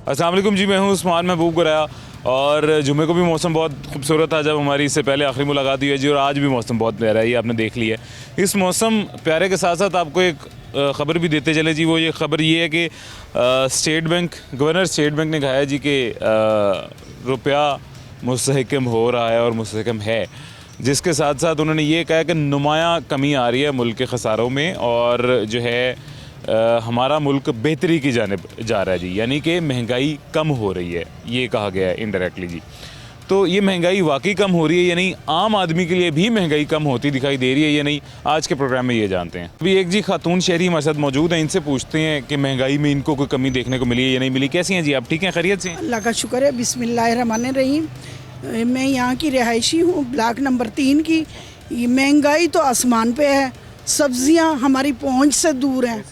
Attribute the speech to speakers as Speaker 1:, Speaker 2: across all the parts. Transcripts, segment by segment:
Speaker 1: अस्सलाम वालेकुम जी, मैं हूँ उस्मान महबूब गुराया और जुमे को भी मौसम बहुत खूबसूरत था जब हमारी इससे पहले आखिरी मुलाकात हुई है जी। और आज भी मौसम बहुत प्यारा है, ये आपने देख लिया है। इस मौसम प्यारे के साथ साथ आपको एक ख़बर भी देते चले जी। वो ये ख़बर ये है कि गवर्नर स्टेट बैंक ने कहा है जी कि रुपया मुस्तहकम हो रहा है और मुस्तहकम है, जिसके साथ साथ उन्होंने ये कहा है कि नुमायाँ कमी आ रही है मुल्क के ख़सारों में और जो है हमारा मुल्क बेहतरी की जानिब जा रहा है जी, यानी कि महंगाई कम हो रही है, ये कहा गया है इनडायरेक्टली जी। तो ये महंगाई वाकई कम हो रही है या नहीं, आम आदमी के लिए भी महंगाई कम होती दिखाई दे रही है या नहीं, आज के प्रोग्राम में ये जानते हैं। अभी एक जी खातून शहरी हमारे साथ मौजूद हैं, इनसे पूछते हैं कि महंगाई में इनको कोई कमी देखने को मिली है या नहीं मिली। कैसी हैं जी आप, ठीक हैं, खैरियत से?
Speaker 2: अल्लाह का शुक्र है, बिस्मिल्लाहिर्रहमानिर्रहीम। मैं यहाँ की रिहायशी हूँ, ब्लॉक नंबर 3 की। ये महंगाई तो आसमान पे है, सब्जियाँ हमारी पहुँच से दूर हैं।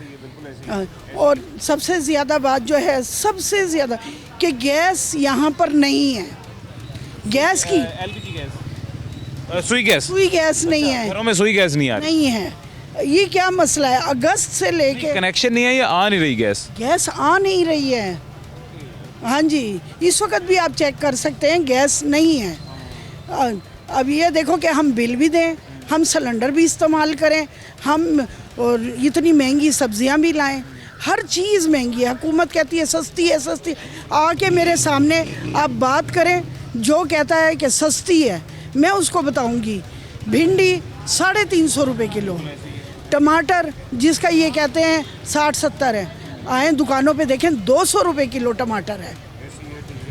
Speaker 2: और सबसे ज़्यादा बात जो है, सबसे ज़्यादा कि गैस यहाँ पर नहीं है। गैस की
Speaker 1: एलपीजी गैस, सुई गैस
Speaker 2: नहीं है,
Speaker 1: घरों में सुई गैस नहीं आ रही,
Speaker 2: नहीं है। ये क्या मसला है? अगस्त से लेके
Speaker 1: कनेक्शन नहीं है या आ नहीं रही
Speaker 2: गैस आ नहीं रही है। हाँ जी, इस वक्त भी आप चेक कर सकते हैं, गैस नहीं है। अब ये देखो कि हम बिल भी दें, हम सिलेंडर भी इस्तेमाल करें, हम और इतनी महंगी सब्जियां भी लाएं, हर चीज़ महंगी है। हुकूमत कहती है सस्ती है, सस्ती। आके मेरे सामने आप बात करें, जो कहता है कि सस्ती है मैं उसको बताऊंगी। भिंडी 350 रुपये किलो, टमाटर जिसका ये कहते हैं 60-70 है, आए दुकानों पे देखें 200 रुपये किलो टमाटर है।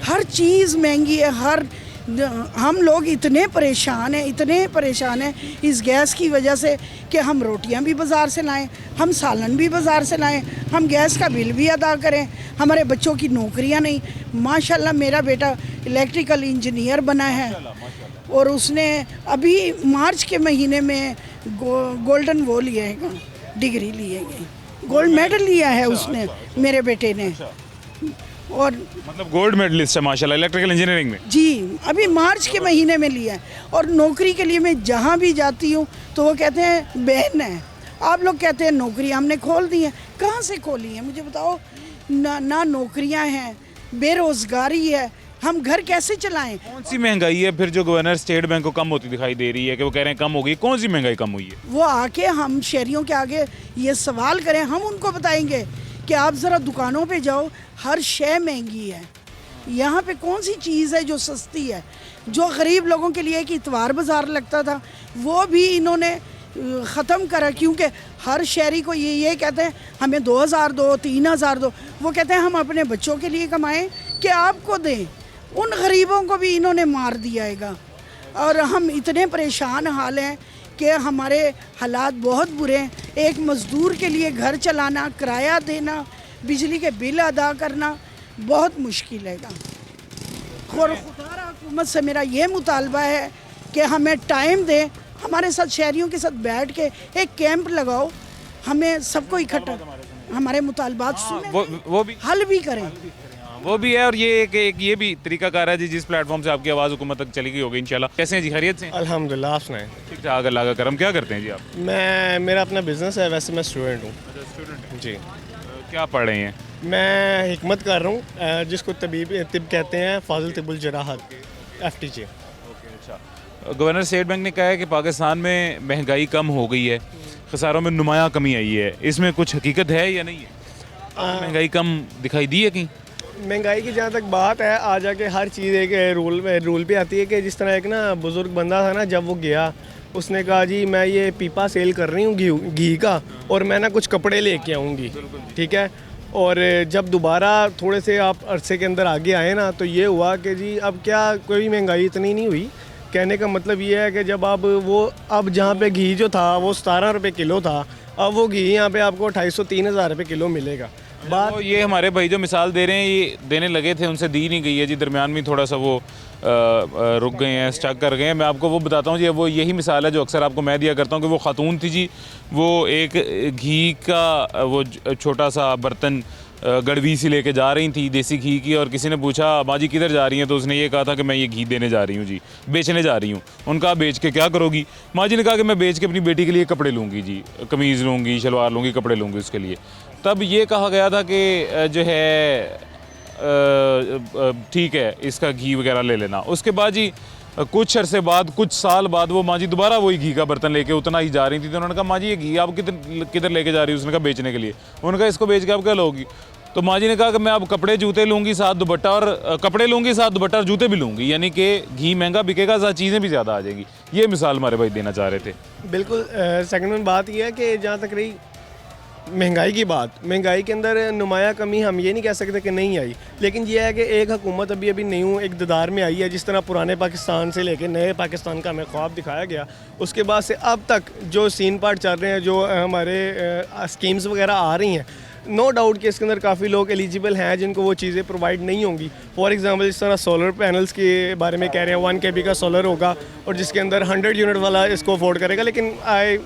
Speaker 2: हर चीज़ महंगी है। हम लोग इतने परेशान हैं इस गैस की वजह से कि हम रोटियां भी बाज़ार से लाएं, हम सालन भी बाज़ार से लाएं, हम गैस का बिल भी अदा करें। हमारे बच्चों की नौकरियां नहीं। माशाल्लाह मेरा बेटा इलेक्ट्रिकल इंजीनियर बना है और उसने अभी मार्च के महीने में गोल्डन वो लिया है, डिग्री ली है, गोल्ड मेडल लिया है उसने, मेरे बेटे ने। और
Speaker 1: मतलब गोल्ड मेडलिस्ट है माशाल्लाह इलेक्ट्रिकल इंजीनियरिंग में
Speaker 2: जी, अभी मार्च के महीने में लिया है। और नौकरी के लिए मैं जहाँ भी जाती हूँ तो वो कहते हैं बहन है, आप लोग कहते हैं नौकरी हमने खोल दी है। कहाँ से खोली है मुझे बताओ? ना नौकरियाँ हैं, बेरोज़गारी है, हम घर कैसे चलाएं?
Speaker 1: कौन सी महंगाई है फिर जो गवर्नर स्टेट बैंक को कम होती दिखाई दे रही है कि वो कह रहे हैं कम हो गई? कौन सी महंगाई कम हुई है?
Speaker 2: वो आके हम शहरियों के आगे ये सवाल करें, हम उनको बताएंगे कि आप ज़रा दुकानों पे जाओ, हर शय महंगी है। यहाँ पे कौन सी चीज़ है जो सस्ती है? जो गरीब लोगों के लिए एक इतवार बाज़ार लगता था वो भी इन्होंने ख़त्म करा, क्योंकि हर शहरी को ये कहते हैं हमें 2000 दो, 3000 दो। वो कहते हैं हम अपने बच्चों के लिए कमाएं कि आपको दें। उन गरीबों को भी इन्होंने मार दिया। और हम इतने परेशान हाल हैं कि हमारे हालात बहुत बुरे हैं। एक मज़दूर के लिए घर चलाना, किराया देना, बिजली के बिल अदा करना बहुत मुश्किल है। और खुदारा हुकूमत से मेरा ये मुतालबा है कि हमें टाइम दें, हमारे साथ शहरियों के साथ बैठ के एक कैंप लगाओ, हमें सबको इकट्ठा हमारे मुतालबात सुने,
Speaker 1: वो भी
Speaker 2: हल भी करें।
Speaker 1: वो भी है। और ये एक ये भी तरीकाकार है जी, जिस प्लेटफॉर्म से आपकी आवाज़ हुकूमत तक चली गई होगी इंशाल्लाह। कैसे हैं जी, खैरियत से?
Speaker 3: अल्हम्दुलिल्लाह, आप सुनाएं?
Speaker 1: ठीक ठाक, अल्लाह का करम। क्या करते हैं जी आप?
Speaker 3: मेरा अपना बिज़नेस है, वैसे मैं स्टूडेंट हूँ।
Speaker 1: स्टूडेंट
Speaker 3: जी।
Speaker 1: क्या पढ़ रहे हैं?
Speaker 3: मैं हिकमत कर रहा हूँ, जिसको तिब कहते हैं, फाजिल तिबुल जराहत, FTJ।
Speaker 1: अच्छा, गवर्नर स्टेट बैंक ने कहा है कि पाकिस्तान में महंगाई कम हो गई है, खसारों में नुमायाँ कमी आई है, इसमें कुछ हकीकत है या नहीं है? महंगाई कम दिखाई दी है कहीं?
Speaker 3: महंगाई की जहाँ तक बात है, आ जाके हर चीज़ एक रूल पे आती है कि जिस तरह एक ना बुज़ुर्ग बंदा था ना, जब वो गया उसने कहा जी मैं ये पीपा सेल कर रही हूँ घी का और मैं ना कुछ कपड़े लेके आऊँगी, ठीक है। और जब दोबारा थोड़े से आप अरसे के अंदर आगे आए ना, तो ये हुआ कि जी अब क्या कोई महंगाई इतनी नहीं हुई। कहने का मतलब ये है कि जब अब जहाँ पे घी जो था वो 17 रुपये किलो था, अब वो घी यहाँ पे आपको 2500-3000 रुपये किलो मिलेगा।
Speaker 1: बात ये हमारे भाई जो मिसाल दे रहे हैं, ये देने लगे थे, उनसे दी नहीं गई है जी, दरमियान में थोड़ा सा वो रुक गए हैं, स्टक कर गए हैं। मैं आपको वो बताता हूँ जी, वो यही मिसाल है जो अक्सर आपको मैं दिया करता हूँ कि वो खातून थी जी, वो एक घी का वो छोटा सा बर्तन गड़वी सी लेके जा रही थी देसी घी की, और किसी ने पूछा माँ जी किधर जा रही हैं, तो उसने ये कहा था कि मैं ये घी देने जा रही हूँ जी, बेचने जा रही हूँ। उनका बेच के क्या करोगी? माँ जी ने कहा कि मैं बेच के अपनी बेटी के लिए कपड़े लूँगी जी, कमीज़ लूँगी, शलवार लूँगी, कपड़े लूँगी उसके लिए। तब ये कहा गया था कि जो है ठीक है इसका घी वगैरह ले लेना। उसके बाद जी कुछ अरसे बाद, कुछ साल बाद वो माँ जी दोबारा वही घी का बर्तन लेके उतना ही जा रही थी। तो उन्होंने कहा माँ जी ये घी आप किधर लेके जा रही हो? उसने कहा बेचने के लिए। उन्होंने कहा इसको बेच के आप क्या लोगी? तो माँ जी ने कहा कि मैं अब कपड़े जूते लूँगी साथ दुपट्टा, और कपड़े लूँगी साथ दुपट्टा और जूते भी लूँगी, यानी कि घी महंगा बिकेगा, साथ चीज़ें भी ज़्यादा आ जाएगी। ये मिसाल हमारे भाई देना चाह रहे थे।
Speaker 3: बिल्कुल। सेकंड में बात यह है कि जहाँ तक रही महंगाई की बात, महंगाई के अंदर नुमाया कमी हम ये नहीं कह सकते कि नहीं आई, लेकिन ये है कि एक हुकूमत अभी न्यू इक़्तिदार में आई है। जिस तरह पुराने पाकिस्तान से लेके नए पाकिस्तान का हमें ख्वाब दिखाया गया, उसके बाद से अब तक जो सीन पार्ट चल रहे हैं, जो हमारे स्कीम्स वगैरह आ रही हैं, नो डाउट कि इसके अंदर काफ़ी लोग एलिजिबल हैं जिनको वो चीज़ें प्रोवाइड नहीं होंगी। फॉर एग्जांपल जिस तरह सोलर पैनल्स के बारे में कह रहे हैं, 1 kb का सोलर होगा और जिसके अंदर 100 यूनिट वाला इसको अफोर्ड करेगा। लेकिन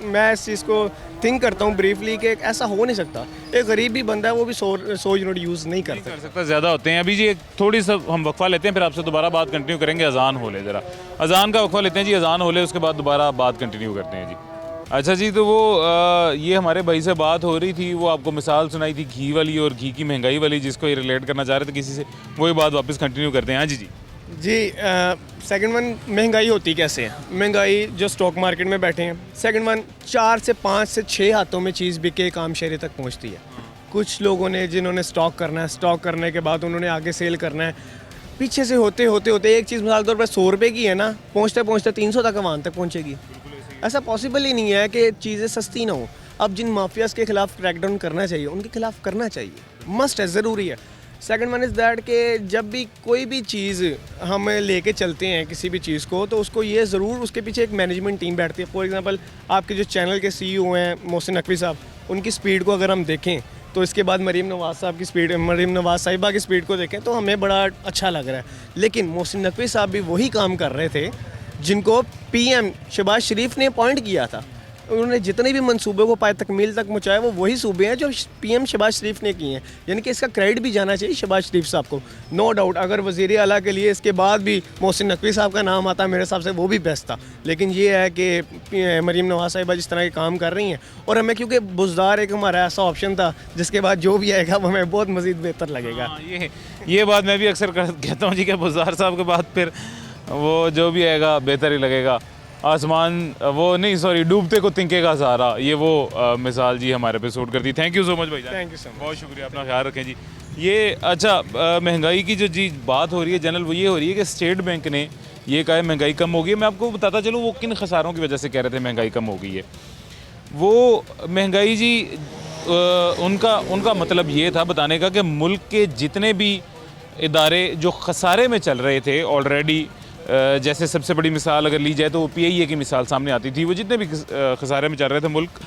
Speaker 3: मैं इस चीज़ को थिंक करता हूँ ब्रीफली कि ऐसा हो नहीं सकता। एक गरीब भी बंदा है वो भी 100 यूनिट यूज़ नहीं कर सकता।
Speaker 1: ज़्यादा होते हैं। अभी जी एक थोड़ी सा हम वक्फा लेते हैं, फिर आपसे दोबारा बात कंटिन्यू करेंगे। अजान हो ले, ज़रा अजान का वक्फा लेते हैं जी, अजान हो ले, उसके बाद दोबारा बात कंटिन्यू करते हैं जी। अच्छा जी, तो वो ये हमारे भाई से बात हो रही थी, वो आपको मिसाल सुनाई थी घी वाली और घी की महंगाई वाली, जिसको ये रिलेट करना चाह रहे थे किसी से, वही बात वापस कंटिन्यू करते हैं। हाँ जी
Speaker 3: जी। सेकंड वन, महंगाई होती कैसे है? महंगाई जो स्टॉक मार्केट में बैठे हैं, सेकंड वन 4 से 5 से 6 हाथों में चीज़ बिके काम शहरी तक पहुंचती है। कुछ लोगों ने जिन्होंने स्टॉक करना है, स्टॉक करने के बाद उन्होंने आगे सेल करना है, पीछे से होते होते एक चीज़ मिसाल तौर पर 100 रुपये की है ना, पहुँचते पहुँचते 300 तक अवान तक पहुँचेगी। ऐसा पॉसिबल ही नहीं है कि चीज़ें सस्ती ना हो। अब जिन माफियाज़ के खिलाफ क्रैकडाउन करना चाहिए, उनके खिलाफ करना चाहिए, मस्ट है, ज़रूरी है। सेकंड वन इज़ दैट कि जब भी कोई भी चीज़ हम लेके चलते हैं किसी भी चीज़ को, तो उसको ये ज़रूर उसके पीछे एक मैनेजमेंट टीम बैठती है। फॉर एग्जांपल आपके जो चैनल के CEO हैं मोहसिन नकवी साहब, उनकी स्पीड को अगर हम देखें, तो इसके बाद मरीम नवाज़ साहब की स्पीड, मरीम नवाज़ साहिबा की स्पीड को देखें तो हमें बड़ा अच्छा लग रहा है। लेकिन मोहसिन नकवी साहब भी वही काम कर रहे थे जिनको PM शहबाज शरीफ ने अपॉइंट किया था। उन्होंने जितने भी मंसूबे को पाए तकमील तक पहुँचाए, वो वही सूबे हैं जो PM शहबाज शरीफ ने किए हैं। यानी कि इसका क्रेडिट भी जाना चाहिए शहबाज शरीफ साहब को। नो डाउट अगर वज़ीर आला के लिए इसके बाद भी मोहसिन नकवी साहब का नाम आता, मेरे हिसाब से वो भी बेस्ट था। लेकिन ये है कि मरीम नवाज़ साहिबा जिस तरह के काम कर रही हैं, और हमें क्योंकि बुज़दार एक हमारा ऐसा ऑप्शन था जिसके बाद जो भी आएगा वो हमें बहुत मज़ीद बेहतर लगेगा।
Speaker 1: ये बात मैं भी अक्सर कहता हूँ जी कि बुज़दार साहब के बाद फिर वो जो भी आएगा बेहतर ही लगेगा। आसमान वो नहीं, सॉरी, डूबते को तिनके का सहारा, ये वो मिसाल जी हमारे पे सूट करती। थैंक यू सो मच भाई,
Speaker 3: थैंक यू सो मच,
Speaker 1: बहुत शुक्रिया, अपना ख्याल रखें जी। ये अच्छा महंगाई की जो जी बात हो रही है जनरल, वो ये हो रही है कि स्टेट बैंक ने ये कहा है महंगाई कम हो गई है। मैं आपको बताता चलूँ वो किन खसारों की वजह से कह रहे थे महंगाई कम हो गई है। वो महंगाई जी उनका मतलब ये था बताने का कि मुल्क के जितने भी इदारे जो खसारे में चल रहे थे ऑलरेडी, जैसे सबसे बड़ी मिसाल अगर ली जाए तो PIA की मिसाल सामने आती थी। वो जितने भी खसारे में चल रहे थे मुल्क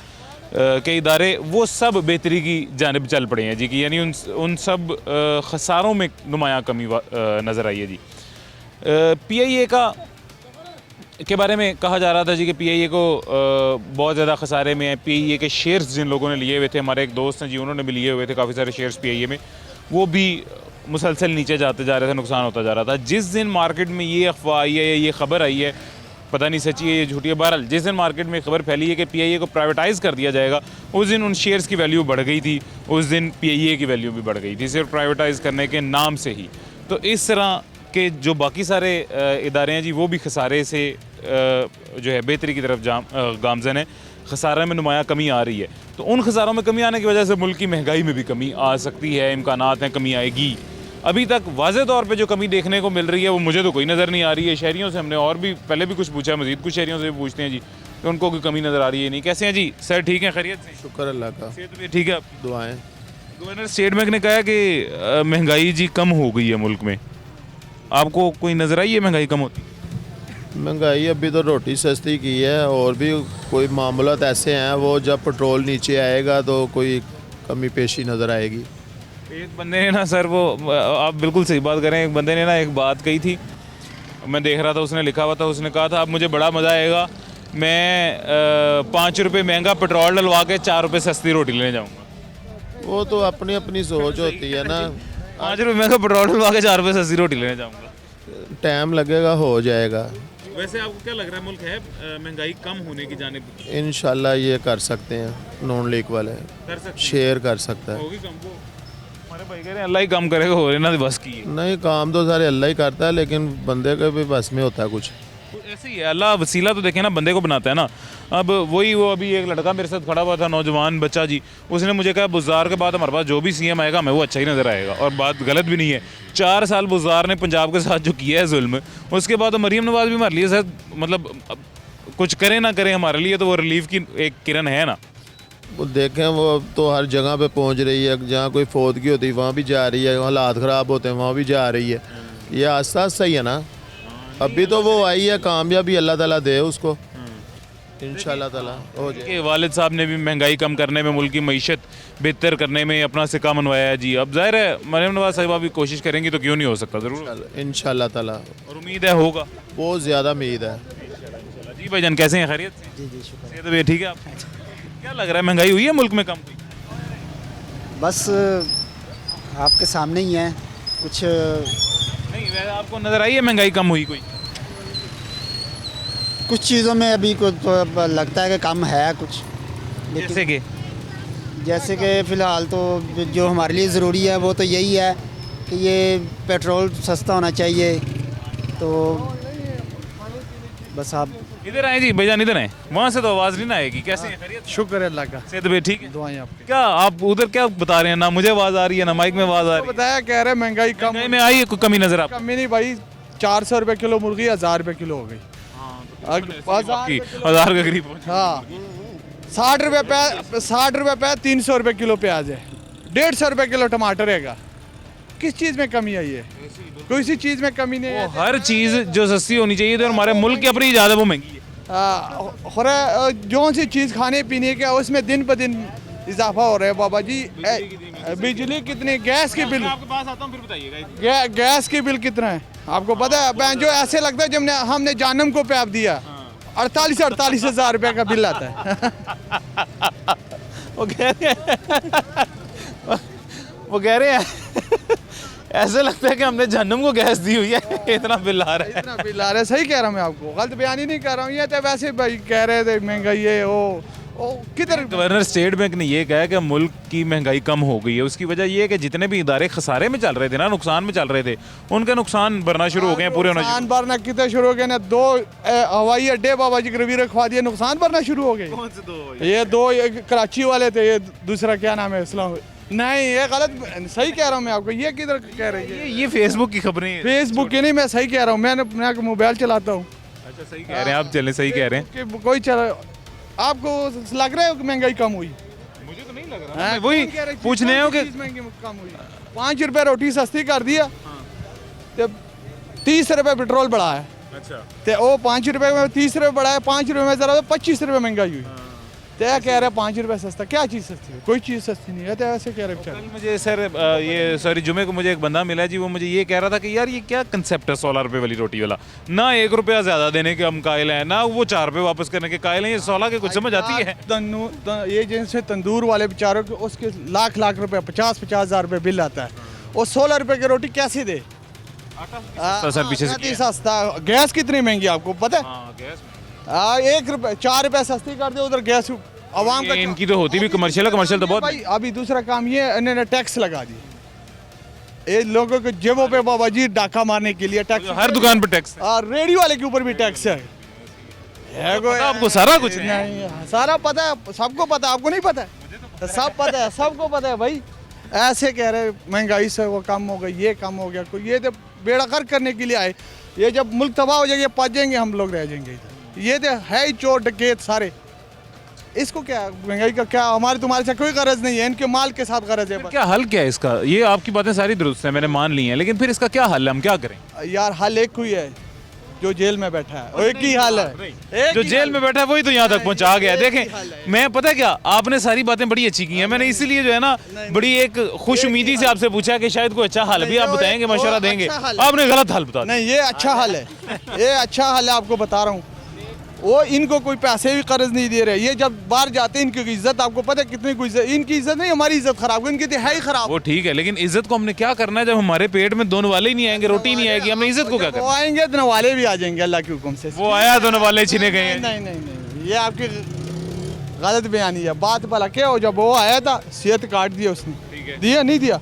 Speaker 1: के इदारे, वो सब बेहतरी की जानिब चल पड़े हैं जी कि यानी उन सब खसारों में नुमायाँ कमी नज़र आई है जी। PIA के बारे में कहा जा रहा था जी कि PIA को बहुत ज़्यादा खसारे में है। PIA के शेयर्स जिन लोगों ने लिए हुए थे, हमारे एक दोस्त हैं जी, उन्होंने भी लिए हुए थे काफ़ी सारे शेयर्स PIA में, वो भी मुसलसल नीचे जाते जा रहे थे, नुकसान होता जा रहा था। जिस दिन मार्केट में ये अफवाह आई है या ये खबर आई है, पता नहीं सच्ची है ये झूठी है, बहरहाल जिस दिन मार्केट में खबर फैली है कि PIA को प्राइवेटाइज़ कर दिया जाएगा, उस दिन उन शेयर्स की वैल्यू बढ़ गई थी, उस दिन PIA की वैल्यू भी बढ़ गई थी, सिर्फ प्राइवेटाइज़ करने के नाम से ही। तो इस तरह के जो बाकी सारे इदारे हैं जी, वो भी खसारे से जो है बेहतरी की तरफ गामज़न है। खसारे में नुमाया कमी आ रही है, तो उन खसारों में कमी आने की वजह से मुल्क की महंगाई में भी कमी आ सकती है, इम्कानात हैं कमी आएगी। अभी तक वाज़े तौर पे जो कमी देखने को मिल रही है वो मुझे तो कोई नज़र नहीं आ रही है। शहरियों से हमने और भी पहले भी कुछ पूछा है, मज़ीद कुछ शहरियों से भी पूछते हैं जी, तो उनको कोई कमी नज़र आ रही है नहीं। कैसे हैं जी सर? ठीक है, खैरियत से?
Speaker 4: शुक्र अल्लाह का,
Speaker 1: सेहत भी ठीक है?
Speaker 4: दुआएं।
Speaker 1: गवर्नर स्टेट बैंक ने कहा है कि महंगाई जी कम हो गई है मुल्क में, आपको कोई नज़र आई है महंगाई कम होती?
Speaker 4: महंगाई अभी तो रोटी सस्ती की है, और भी कोई मामलात ऐसे हैं वो जब पेट्रोल नीचे आएगा तो कोई कमी पेशी नज़र आएगी।
Speaker 1: एक बंदे ने ना सर, वो आप बिल्कुल सही बात करें, एक बंदे ने ना एक बात कही थी, मैं देख रहा था, उसने लिखा हुआ था, उसने कहा था अब मुझे बड़ा मज़ा आएगा, मैं 5 रुपये महंगा पेट्रोल डलवा के 4 रुपये सस्ती रोटी लेने जाऊँगा।
Speaker 4: वो तो अपनी अपनी सोच होती है ना।
Speaker 1: 5 रुपये महंगा पेट्रोल डलवा के 4 रुपये सस्ती रोटी लेने जाऊँगा।
Speaker 4: टाइम लगेगा, हो जाएगा।
Speaker 1: वैसे आपको क्या लग रहा है, मुल्क है महंगाई कम होने की जानिब?
Speaker 4: इंशाल्लाह ये कर सकते हैं, नॉन लीग वाले
Speaker 1: कर सकते
Speaker 4: शेयर कर सकता है।
Speaker 1: होगी कम वो? हमारे भाई कह रहे हैं अल्लाह ही काम करेगा, हो रहे ना बस की है।
Speaker 4: नहीं, काम तो सारे अल्लाह ही करता है, लेकिन बंदे के भी बस में होता है कुछ।
Speaker 1: तो ऐसे ही है, अल्लाह वसीला तो देखे ना बंदे को बनाता है ना। अब वही वो अभी एक लड़का मेरे साथ खड़ा हुआ था, नौजवान बच्चा जी, उसने मुझे कहा बुज़दार के बाद हमारे पास जो भी सीएम आएगा हमें वो अच्छा ही नज़र आएगा, और बात गलत भी नहीं है। 4 साल बुज़दार ने पंजाब के साथ जो किया है जुल्म, उसके बाद तो मरीम नवाज भी हमारे लिए शायद मतलब कुछ करें ना करें हमारे लिए तो वो रिलीफ की एक किरण है ना।
Speaker 4: वो देखें, वो तो हर जगह पे पहुंच रही है, जहाँ कोई फौतगी होती है वहाँ भी जा रही है, हालात ख़राब होते हैं वहाँ भी जा रही है। ये आस्ता आस्ता ही है ना। अभी तो वो आई है, कामयाबी अल्लाह ताला दे उसको, इंशाल्लाह ताला हो जाए।
Speaker 1: के वालिद साहब ने भी महंगाई कम करने में, मुल्क की मईशत बेहतर करने में अपना सिक्का मनवाया है जी। अब जाहिर है मरीम नवाज साहिबा भी कोशिश करेंगी तो क्यों नहीं हो सकता, ज़रूर,
Speaker 4: इंशाल्लाह ताला,
Speaker 1: और उम्मीद है होगा।
Speaker 4: बहुत ज़्यादा उम्मीद है।
Speaker 1: जी भाईजान कैसे हैं, खैरियत से?
Speaker 5: जी जी शुक्र।
Speaker 1: सेहत भी ठीक है आप? क्या लग रहा है, महंगाई हुई है मुल्क में कम?
Speaker 5: बस आपके सामने ही है कुछ।
Speaker 1: नहीं, वैसे आपको नज़र आई है महंगाई कम हुई कोई?
Speaker 5: कुछ चीज़ों में अभी कुछ तो अब लगता है कि कम है कुछ,
Speaker 1: जैसे कि
Speaker 5: जैसे कि फ़िलहाल तो जो हमारे लिए ज़रूरी है वो तो यही है कि ये पेट्रोल सस्ता होना चाहिए। तो बस आप
Speaker 1: इधर आए जी भाईजान, इधर आए, वहाँ से तो आवाज़ नहीं ना आएगी। कैसे हैं, खैरियत?
Speaker 6: शुक्र है अल्लाह का।
Speaker 1: सेहत भी ठीक है?
Speaker 6: दुआएं आपकी।
Speaker 1: क्या आप उधर क्या बता रहे हैं, ना मुझे आवाज़ आ रही है ना माइक में आवाज़ आ रही है?
Speaker 6: बताया कह रहे महंगाई कम
Speaker 1: महंगाई में आई है कोई कमी नज़र आप?
Speaker 6: कमी नहीं भाई, 400 रुपए किलो मुर्गी 1000 रुपए किलो हो गई।
Speaker 1: आपकी 1000 के करीब पहुंची।
Speaker 6: हाँ 60 रुपए पे 300 रुपए किलो प्याज है, 150 रुपए किलो टमाटर हैगा। किस चीज़ में कमी आई है? कोई सी चीज़ में कमी नहीं है।
Speaker 1: हर चीज़ जो सस्ती होनी चाहिए थी और हमारे मुल्क की अपनी ज़्यादा वो महंगी है।
Speaker 6: जो सी चीज़ खाने पीने के उसमें दिन ब दिन इजाफा हो रहा है बाबा जी। बिजली कितनी, गैस की बिल,
Speaker 1: आपके पास आता हूँ फिर बताइएगा।
Speaker 6: गैस की बिल कितना है आपको पता है? जो ऐसे लगता है जब हमने जानम को पैप दिया, 48 हज़ार रुपये का बिल आता है।
Speaker 1: वो कह रहे हैं ऐसे लगता है कि हमने जहन्नुम को गैस दी हुई है, इतना बिल आ रहा है।
Speaker 6: इतना बिल आ रहा है, सही कह रहा हूँ मैं आपको, गलत बयानी नहीं कर रहा हूँ। ये तो वैसे भाई कह रहे थे महंगाई है वो किधर।
Speaker 1: गवर्नर स्टेट बैंक ने ये कहा कि मुल्क की महंगाई कम हो गई है, उसकी वजह ये है कि जितने भी इदारे खसारे में चल रहे थे ना, नुकसान में चल रहे थे, उनके नुकसान भरना शुरू हो गए हैं, पूरे होना शुरू।
Speaker 6: नुकसान भरना कितने शुरू हो गए ना, 2 हवाई अड्डे बाबा जी रवी रखवा दिए, नुकसान भरना शुरू हो गए। ये 2 कराची वाले थे, ये दूसरा क्या नाम है, इस्लाम नहीं, ये गलत, सही कह रहा हूँ मैं आपको। ये किधर कह रही है?
Speaker 1: ये फेसबुक की खबरें हैं।
Speaker 6: फेसबुक की नहीं, मैं सही कह रहा हूँ, मैं मोबाइल चलाता हूँ।
Speaker 1: अच्छा सही कह रहे हैं आप, चले सही कह रहे हैं।
Speaker 6: कि कोई चला, आपको लग रहा है कि महंगाई कम हुई?
Speaker 1: मुझे तो नहीं लग रहा, वही पूछने हो कि
Speaker 6: कम हुई। 5 रुपए रोटी सस्ती कर दिया, तो 30 रुपए पेट्रोल बढ़ा है।
Speaker 1: अच्छा,
Speaker 6: तो वो 5 रुपए में 30 रुपए बढ़ा है, 5 रुपए में जरा 25 रुपए महंगाई हुई। तो कह रहे 5 रुपए सस्ता, क्या चीज़ सस्ती है? कोई चीज़ सस्ती नहीं है। तो ऐसे कह रहे
Speaker 1: कल
Speaker 6: बेचारे।
Speaker 1: मुझे सर ये सॉरी जुमे को मुझे एक बंदा मिला जी, वो मुझे ये कह रहा था कि यार ये क्या कंसेप्ट है 16 रुपए वाली रोटी वाला, ना 1 रुपया ज़्यादा देने के हम कायल हैं, ना वो 4 रुपये वापस करने के कायल हैं, ये 16 के कुछ समझ आती है?
Speaker 6: ये जिनसे तंदूर वाले बेचारों के उसके लाख रुपए 50 हज़ार रुपए बिल आता है, वो 16 रुपए की रोटी कैसे दे?
Speaker 1: सर पीछे से
Speaker 6: आटा सस्ता। गैस कितनी महंगी आपको पता है?
Speaker 1: हाँ, गैस
Speaker 6: 1 रुपए 4 रुपए सस्ती कर दे, उधर गैस आवाम का
Speaker 1: इनकी तो होती भी कमर्शियल है, कमर्शियल तो बहुत
Speaker 6: भाई। अभी दूसरा काम ये इन्होंने टैक्स लगा दिया, ये लोगों के जेबों पे बाबा जी डाका मारने के लिए टैक्स।
Speaker 1: हर दुकान पर टैक्स है।
Speaker 6: और रेडी वाले के ऊपर भी टैक्स है।
Speaker 1: पता आपको सारा कुछ है?
Speaker 6: नहीं, सारा पता है, सबको पता है, आपको नहीं पता है? सब पता है, सबको पता है भाई। ऐसे कह रहे महंगाई से वो कम हो गई, ये कम हो गया, कोई ये तो बेड़ा गर्क करने के लिए आए। ये जब मुल्क तबाह हो जाएगा, पच जाएंगे, हम लोग रह जाएंगे। ये तो है ही चोर डकैत सारे। इसको क्या महंगाई का क्या हमारे तुम्हारे से कोई गरज नहीं है, इनके माल के साथ गरज है बस।
Speaker 1: क्या हल क्या है इसका? ये आपकी बातें सारी दुरुस्त है, मैंने मान ली हैं, लेकिन फिर इसका क्या हल है, हम क्या करें?
Speaker 6: यार हल एक ही है, जो जेल में बैठा है एक ही हाल है। एक
Speaker 1: जो
Speaker 6: ही
Speaker 1: जेल
Speaker 6: हाल
Speaker 1: में बैठा है वही तो यहाँ तक पहुँचा गया।
Speaker 6: एक ही
Speaker 1: देखें
Speaker 6: हाल है।
Speaker 1: मैं पता क्या, आपने सारी बातें बड़ी अच्छी की हैं, मैंने इसीलिए जो है ना बड़ी एक खुश उम्मीदी से आपसे पूछा कि शायद कोई अच्छा हल भी आप बताएंगे, मशवरा देंगे, आपने गलत हल बता दिया।
Speaker 6: नहीं, ये अच्छा हाल है, ये अच्छा हाल है, आपको बता रहा हूँ। वो इनको कोई पैसे भी कर्ज नहीं दे रहे। ये जब बाहर जाते हैं, इनकी इज्जत आपको पता है कितनी कोई इज्जत, इनकी इज्जत नहीं, हमारी इज्जत खराब है, इनकी तो है ही खराब।
Speaker 1: वो ठीक है, लेकिन इज्जत को हमने क्या करना है जब हमारे पेट में दोनों वाले ही नहीं आएंगे, रोटी नहीं आएगी, हमने इज्जत को क्या
Speaker 6: वो
Speaker 1: करना?
Speaker 6: आएंगे तो वाले भी आ जाएंगे अल्लाह के हुक्म से।
Speaker 1: वो आया दोनों वाले छिने गए हैं।
Speaker 6: नहीं नहीं नहीं, ये आपकी गलत बयानी है। बात भला क्या हो, जब वो आया था सेहत कार्ड दिया उसने, दिया नहीं दिया?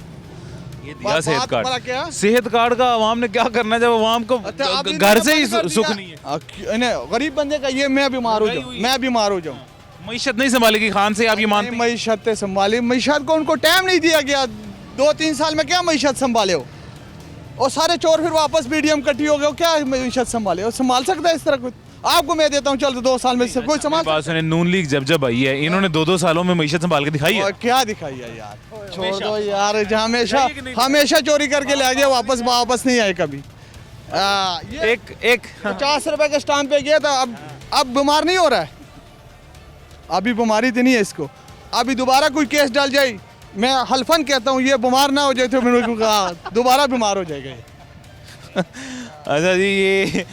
Speaker 1: दिया सेहत
Speaker 6: बात बड़ा क्या?
Speaker 1: कार्ड, सेहत कार्ड का आवाम ने क्या करना है जब आवाम को
Speaker 6: अच्छा, आप
Speaker 1: घर से ही
Speaker 6: बंद कर
Speaker 1: सुख
Speaker 6: दिया।
Speaker 1: नहीं है।
Speaker 6: इन्हें गरीब बंदे का ये मैं बीमार हो जाऊँ, मैं बीमार हो जाऊँ।
Speaker 1: मीशत नहीं संभालेगी खान से, आप ये मानते हैं?
Speaker 6: मीशत संभाली, मीशत को उनको टाइम नहीं दिया गया। 2-3 साल में क्या मीशत संभाले हो? और सारे चोर फिर वापस बीडीएम कटी हो गए, क्या मीशत संभाले हो? संभाल सकता है इस तरह कुछ? आपको मैं देता हूँ, चल 2 साल में से कोई संभाल
Speaker 1: बात सुने, नून लीग जब आई है, इन्होंने 2-2 सालों में मीशत संभाल के दिखाई है।
Speaker 6: और क्या दिखाई है यार? छोड़ दो यार, हमेशा हमेशा चोरी करके ले गया, वापस नहीं आए कभी। ये
Speaker 1: एक
Speaker 6: 50 रुपए के स्टाम्प पे गया था, अब बीमार नहीं हो रहा है। अभी बीमारी तो नहीं है इसको, अभी दोबारा कोई केस डाल जाए, मैं हल्फन कहता हूँ ये बीमार ना हो जाए तो मैंने कहा दोबारा बीमार हो जाएगा ये।
Speaker 1: अच्छा जी, ये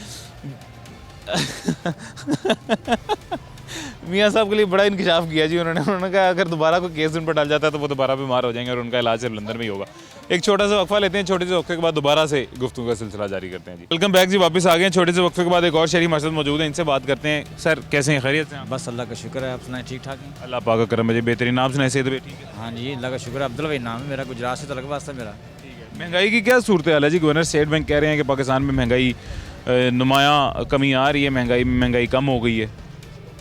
Speaker 1: मियाँ साहब के लिए बड़ा इंकशाफ किया जी उन्होंने कहा अगर दोबारा कोई केस उन पर डाल जाता है तो वो दोबारा बीमार हो जाएंगे और उनका इलाज सिर्फ लंदन में ही होगा। एक छोटा सा वक्फा लेते हैं, छोटे से वक्फे के बाद दोबारा से गुफ्तगू का सिलसिला जारी करते हैं जी। वेलकम बैक जी, वापस आ गए हैं। छोटे से वक्फे के बाद एक और शहरी मकसद मौजूद है, इनसे बात करते हैं। सर कैसे हैं, खैरियत से हैं?
Speaker 7: बस अल्लाह का शुक्र है, आप सुनाए ठीक ठाक हैं?
Speaker 1: अल्लाह पाक का करम है जी, बेहतरीन। नाम सुनाए सेहत भी ठीक है?
Speaker 7: हाँ जी, अल्लाह का शुक्र है। अब्दुल भाई नाम है मेरा, गुजरात से तलक वास्ता मेरा।
Speaker 1: महंगाई की क्या सूरत हाल है जी? गवर्नर स्टेट बैंक कह रहे हैं कि पाकिस्तान में महंगाई नुमायाँ कमी आ रही है, महंगाई कम हो गई है।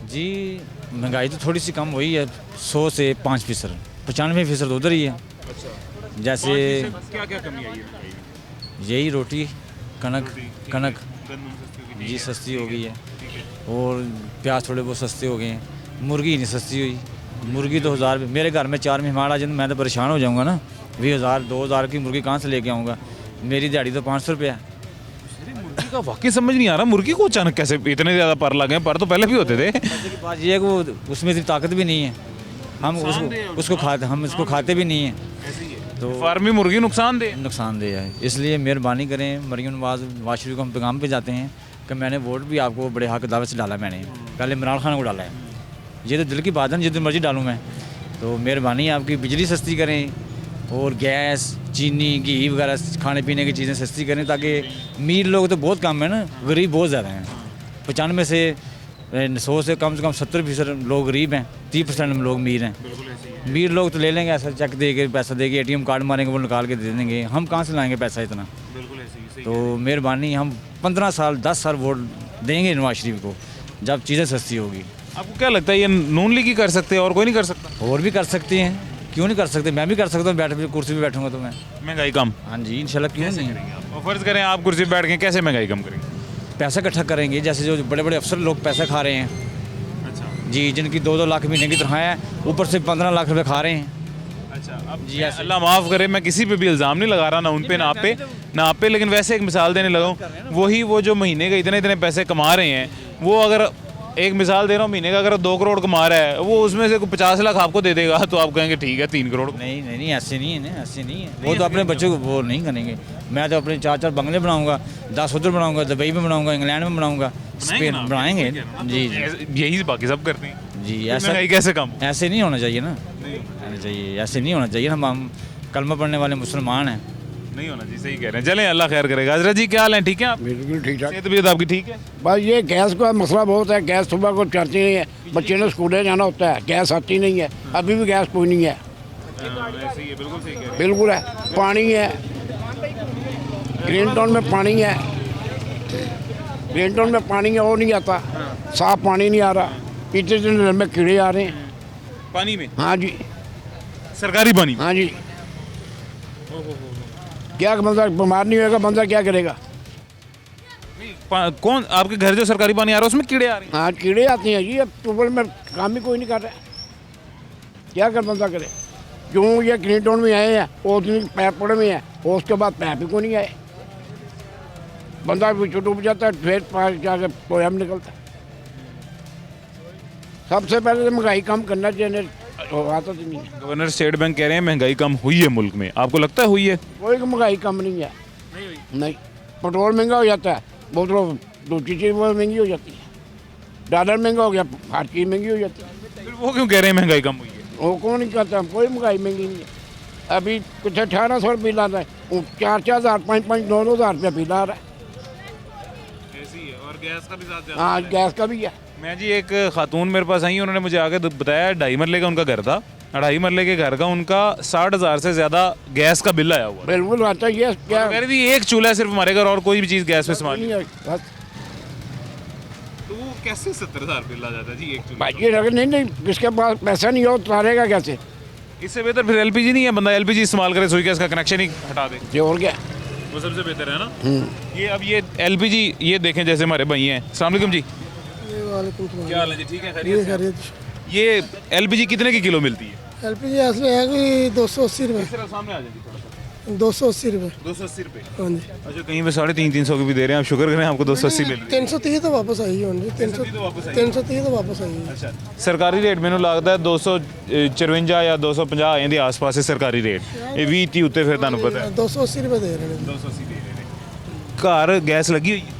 Speaker 7: जी महंगाई तो थोड़ी सी कम हुई है, 100 से 5%, 95% उधर ही है। जैसे
Speaker 1: क्या क्या कमी आई है?
Speaker 7: यही रोटी, कनक जी सस्ती हो गई है, और प्याज थोड़े बहुत सस्ते हो गए हैं। मुर्गी नहीं सस्ती हुई, मुर्गी 2000, मेरे घर में 4 मेहमान आ जाए मैं तो परेशान हो जाऊँगा ना। 2000-2000 की मुर्गी कहाँ से लेके आऊँगा? मेरी दिहाड़ी तो 500 रुपया।
Speaker 1: मुर्गी का वाकई समझ नहीं आ रहा, मुर्गी को अचानक कैसे इतने ज़्यादा पर लगे? पर तो पहले भी होते थे।
Speaker 7: बात ये है कि वो उसमें इतनी ताकत भी नहीं है, हम उसको खाते भी नहीं हैं, तो
Speaker 1: फार्मी मुर्गी
Speaker 7: नुकसानदेह है। इसलिए मेहरबानी करें, मरियम नवाज शरीफ को हम पैगाम पे जाते हैं कि मैंने वोट भी आपको बड़े हक दावे से डाला, मैंने पहले इमरान खान को डाला है। ये तो दिल की बात है, जितनी मर्जी डालूँ मैं। तो मेहरबानी आपकी बिजली सस्ती करें, और गैस, चीनी, घी वगैरह खाने पीने की चीज़ें सस्ती करें, ताकि अमीर लोग तो बहुत कम है ना, गरीब बहुत ज़्यादा हैं। 95 से 100 से कम 70% लोग गरीब हैं, 30% लोग अमीर हैं। अमीर लोग तो ले लेंगे ऐसा चेक दे के, पैसा दे के, ATM कार्ड मारेंगे, वो निकाल के दे देंगे। हम कहाँ से लाएंगे पैसा इतना? तो मेहरबानी हम 15 साल 10 साल वोट देंगे नवाज शरीफ को, जब चीज़ें सस्ती होगी।
Speaker 1: आपको क्या लगता है ये नून लीग ही कर सकते हैं और कोई नहीं कर सकता?
Speaker 7: और भी कर सकते हैं, क्यों नहीं कर सकते? मैं भी कर सकता हूँ, बैठ कुर्सी पे बैठूंगा तो मैं।
Speaker 1: महंगाई कम?
Speaker 7: हाँ जी इंशाल्लाह, क्यों नहीं।
Speaker 1: और फर्ज करें आप कुर्सी पर बैठ के कैसे महंगाई कम करेंगे?
Speaker 7: पैसा इकट्ठा करेंगे, जैसे जो बड़े बड़े अफसर लोग पैसा खा रहे हैं जी, जिनकी 2-2 लाख महीने की तनख्वाह है, ऊपर से 15 लाख रुपए खा रहे हैं।
Speaker 1: अच्छा, अब जी अल्लाह माफ़ करे, मैं किसी पे भी इल्ज़ाम नहीं लगा रहा, ना उन पे ना आप पे, लेकिन वैसे एक मिसाल देने लगा हूँ। वही वो जो महीने के इतने पैसे कमा रहे हैं, वो अगर एक मिसाल दे रहा हूँ, महीने का अगर 2 करोड़ कमा रहा है, वो उसमें से 50 लाख आपको दे देगा तो आप कहेंगे ठीक है 3 करोड़।
Speaker 7: नहीं ऐसे नहीं है ना, ऐसे नहीं है। वो तो अपने बच्चों को वो नहीं करेंगे। मैं तो अपने 4-4 बंगले बनाऊंगा, 10 उधर बनाऊंगा, दुबई में बनाऊंगा, इंग्लैंड में बनाऊंगा, स्पेन बनाएंगे जी।
Speaker 1: यही बाकी सब करते हैं
Speaker 7: जी।
Speaker 1: ऐसा कैसे कम?
Speaker 7: ऐसे नहीं होना चाहिए ना, होना चाहिए, ऐसे नहीं होना चाहिए। हम कलमा पढ़ने वाले मुसलमान हैं।
Speaker 1: नहीं होना जी, सही कह रहे हैं। चलें, अल्लाह खैर करेगा। हजरत जी क्या हाल है, ठीक है आप?
Speaker 8: बिल्कुल ठीक ठाक।
Speaker 1: तबीयत आपकी ठीक है?
Speaker 8: बस ये गैस का मसला बहुत है, गैस सुबह को चलती नहीं है, बच्चे ने स्कूल जाना होता है, गैस आती नहीं है, अभी भी गैस कोई नहीं है।
Speaker 1: बिल्कुल सही कह रहे हैं।
Speaker 8: बिल्कुल है, पानी है, ग्रीन टाउन में पानी है, ग्रीन टाउन में पानी है, वो नहीं आता, साफ पानी नहीं आ रहा, इतने दिन में कीड़े आ रहे हैं
Speaker 1: पानी में।
Speaker 8: हाँ जी,
Speaker 1: सरकारी पानी?
Speaker 8: हाँ जी। क्या बंदा बीमार नहीं होगा, बंदा क्या करेगा?
Speaker 1: कौन आपके घर जो सरकारी पानी आ रहा है उसमें कीड़े आ रहे हैं?
Speaker 8: हाँ कीड़े आते हैं जी, अब ट्यूबवेल में काम ही कोई नहीं कर रहा है, क्या कर बंदा करे? क्यों ये ग्रीन टाउन में आए हैं, वो दिन पैप पड़े हुए हैं, और उसके बाद पैप ही को नहीं आए, बंदा डूब जाता है, फिर पास जाकर पोयम निकलता है। सबसे पहले तो महंगाई कम करना चाहिए, आता तो नहीं है।
Speaker 1: गवर्नर स्टेट बैंक कह रहे हैं महंगाई कम हुई है मुल्क में, आपको लगता है हुई है?
Speaker 8: कोई महंगाई कम नहीं है, नहीं। पेट्रोल महंगा हो जाता है, बोतलों दूसरी चीज़ वो महंगी हो जाती है, डॉलर महंगा हो गया, हर चीज़ महंगी हो जाती है।
Speaker 1: फिर वो क्यों कह रहे हैं महंगाई कम हुई है?
Speaker 8: वो कौन नहीं कहता, कोई महंगाई महंगी नहीं है। अभी कुछ 1800 रुपये ला रहा है, 4-4 हज़ार, 5-5, 9-9 हज़ार रुपया बिल आ रहा है।
Speaker 1: और गैस का भी
Speaker 8: हाँ गैस का भी है।
Speaker 1: मैं जी एक खातून मेरे पास आई, उन्होंने मुझे आगे बताया 2.5 मरले का उनका घर था, 2.5 मरले के घर का उनका 60,000 से ज़्यादा गैस का बिल आया हुआ है।
Speaker 8: बिल्कुल आता ही है क्या
Speaker 1: कह रही थी एक चूल्हा है सिर्फ हमारे घर और कोई भी चीज़ गैस पे इस्तेमाल नहीं।
Speaker 8: नहीं है, बस
Speaker 1: तो वो कैसे 70,000 बिल आ जाता है जी एक चूल्हे
Speaker 8: भाई अगर नहीं किसके पास पैसा नहीं हो उतारेगा कैसे?
Speaker 1: का? इससे बेहतर फिर एलपीजी नहीं है, बंदा एलपीजी इस्तेमाल करे, रसोई गैस का कनेक्शन ही हटा दे,
Speaker 8: ये और क्या?
Speaker 1: वो सबसे बेहतर है ना। ये अब ये एलपीजी ये देखें जैसे हमारे भाई हैं। अस्सलाम वालेकुम जी, क्या हाल है जी? ठीक है, खैरियत से हैं? ये एलपीजी कितने की किलो मिलती है?
Speaker 9: एलपीजी असली है कि 280 रुपये,
Speaker 1: सामने आ जाएगी थोड़ा सा।
Speaker 9: 280 रुपये।
Speaker 1: 280 रुपये।
Speaker 9: हाँ जी,
Speaker 1: अच्छा, कहीं पे 350 की भी दे रहे हैं आप, शुक्र करें आपको 280 मिल रही है।
Speaker 9: 330 तो वापस आई है जी, 330 तो वापस आई है।
Speaker 1: अच्छा, सरकारी रेट मैंने लगता है 254 या 250 ਇਹਦੇ ਆਸ-ਪਾਸ ਸਰਕਾਰੀ ਰੇਟ, ਇਹ 20 30 ਉੱਤੇ ਫਿਰ ਤੁਹਾਨੂੰ ਪਤਾ ਹੈ
Speaker 9: 280 रुपये दे रहे हैं।
Speaker 1: 280 ਦੇ ਰਹੇ ਨੇ। ਘਰ ਗੈਸ ਲੱਗੀ ਹੋਈ ਹੈ?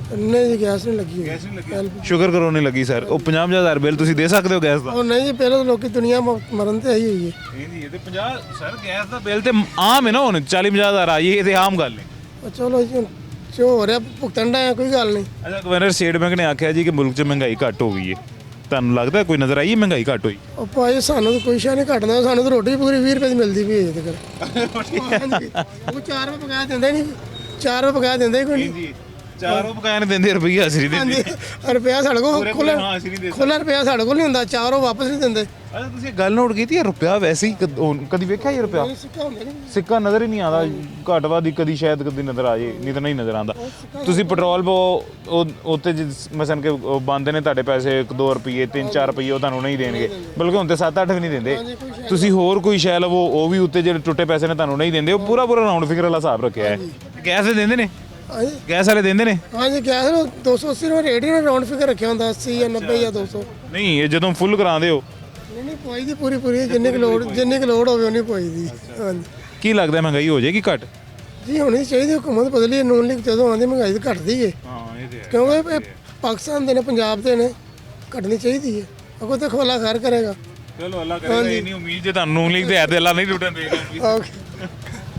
Speaker 9: नहीं जी, गैस नहीं लगी
Speaker 1: ਗੈਸ
Speaker 9: है।
Speaker 1: ਨਹੀਂ ਲੱਗੀ, ਸ਼ੁਕਰ ਕਰੋ ਨਹੀਂ ਲੱਗੀ ਸਰ। ਉਹ 50,000 ਬਿੱਲ ਤੁਸੀਂ ਦੇ ਸਕਦੇ ਹੋ ਗੈਸ ਦਾ?
Speaker 9: और नहीं जी, पहले तो लोग की दुनिया मरन ते आई हुई है।
Speaker 1: ਨਹੀਂ ਜੀ, ਇਹ ਤੇ 50 ਸਰ ਗੈਸ ਦਾ ਬਿੱਲ ਤੇ ਆਮ ਹੈ ਨਾ, ਹੁਣ 40-50,000 ਆ ਇਹ ਤੇ ਆਮ ਗੱਲ ਹੈ।
Speaker 9: और चलो जी, जो हो रहा भुगतन रहे हैं, कोई गल नहीं।
Speaker 1: ਅੱਛਾ, ਗਵਰਨਰ ਸਟੇਟ ਬੈਂਕ ਨੇ ਆਖਿਆ ਜੀ ਕਿ ਮੁਲਕ 'ਚ ਮਹਿੰਗਾਈ ਘੱਟ ਹੋ ਗਈ ਹੈ, ਤੁਹਾਨੂੰ ਲੱਗਦਾ ਕੋਈ ਨਜ਼ਰ ਆਈ ਹੈ ਮਹਿੰਗਾਈ ਘੱਟ ਹੋਈ?
Speaker 9: और भाई सानू तो कोई शह नहीं घटना, सानू तो रोटी पूरी 20 रुपये की मिलती भी है तक। वो 4 रुपये पका देंगे नहीं, 4 रुपये पका देंगे कोई नहीं
Speaker 1: ਜੀ 4 ਪਕਾਇਆ ਨੇ ਦਿੰਦੇ, ਰੁਪਈਆ ਅਸਰੀ ਦਿੰਦੇ।
Speaker 9: रुपया साढ़े को
Speaker 1: ਹਾਂ, ਅਸੀਂ ਨਹੀਂ ਦੇ
Speaker 9: खुला रुपया साढ़े को नहीं होंगे, 4 वो वापस नहीं देंगे।
Speaker 1: ਅੱਛਾ, ਤੁਸੀਂ ਇੱਕ ਗੱਲ ਨੋਟ ਕੀਤੀ ਹੈ, ਰੁਪਿਆ ਵੈਸੇ ਹੀ ਕਦੀ ਵੇਖਿਆ ਇਹ ਰੁਪਿਆ?
Speaker 9: सिक्का होंगे नहीं।
Speaker 1: ਸਿੱਕਾ ਨਜ਼ਰ ਹੀ ਨਹੀਂ ਆਉਂਦਾ, ਘੱਟ ਵੱਧ ਹੀ ਕਦੀ ਸ਼ਾਇਦ ਕਦੀ ਨਜ਼ਰ ਆ ਜੇ, ਨਹੀਂ ਤਾਂ ਨਹੀਂ ਨਜ਼ਰ ਆਉਂਦਾ। ਤੁਸੀਂ ਪੈਟਰੋਲ ਉੱਤੇ ਮਸਨ ਕੇ ਬੰਦੇ ਨੇ ਤੁਹਾਡੇ ਪੈਸੇ 1-2 ਰੁਪਏ 3-4 ਰੁਪਏ ਉਹ ਤੁਹਾਨੂੰ ਨਹੀਂ ਦੇਣਗੇ, ਬਲਕਿ ਹੁਣ ਤੇ 7-8 ਵੀ ਨਹੀਂ ਦਿੰਦੇ। ਤੁਸੀਂ ਹੋਰ ਕੋਈ ਸ਼ੈ ਲਵੋ, ਉਹ ਵੀ ਉੱਤੇ ਜਿਹੜੇ ਟੁੱਟੇ ਪੈਸੇ ਨੇ ਤੁਹਾਨੂੰ ਨਹੀਂ ਦਿੰਦੇ। ਉਹ ਪੂਰਾ ਰਾਉਂਡ ਫਿਗਰ ਵਾਲਾ ਹਿਸਾਬ ਰੱਖਿਆ ਹੈ। ਗੈਸ ਦੇ ਦਿੰਦੇ ਨੇ?
Speaker 9: हाँ जी,
Speaker 1: ਗੈਸ ਵਾਲੇ ਦਿੰਦੇ ਨੇ?
Speaker 9: हाँ जी, गैस 280 रुपये रेट ही राउंड फिगर रखे होंगे, 80 या 90 या 200।
Speaker 1: ਨਹੀਂ, ਇਹ ਜਦੋਂ ਫੁੱਲ ਕਰਾਉਂਦੇ ਹੋ
Speaker 9: नहीं पवाई दी पूरी जिन्नी की लोड़ होवे उन्नी पवाई दी। हाँ जी,
Speaker 1: ਕੀ ਲੱਗਦਾ ਮਹਿੰਗਾਈ ਹੋ ਜਾਏਗੀ ਘੱਟ?
Speaker 9: जी होनी चाहिए, हुकूमत बदली है, नून लीग जो आती महंगाई तो घटती है,
Speaker 1: ਹਾਂ ਇਹ ਤੇ
Speaker 9: क्योंकि ये पाकिस्तान के ने पंजाब के ने घटनी चाहिए है। अगो तो खोला खैर करेगा।
Speaker 1: चलो अल्लाह करेगा, ये नहीं उम्मीद जो ਤੁਹਾਨੂੰ ਨੂਨ ਲੀਗ ਦੇ ਹੈ ਤੇ ਅੱਲਾਹ नहीं टूटन देगा।
Speaker 9: ओके।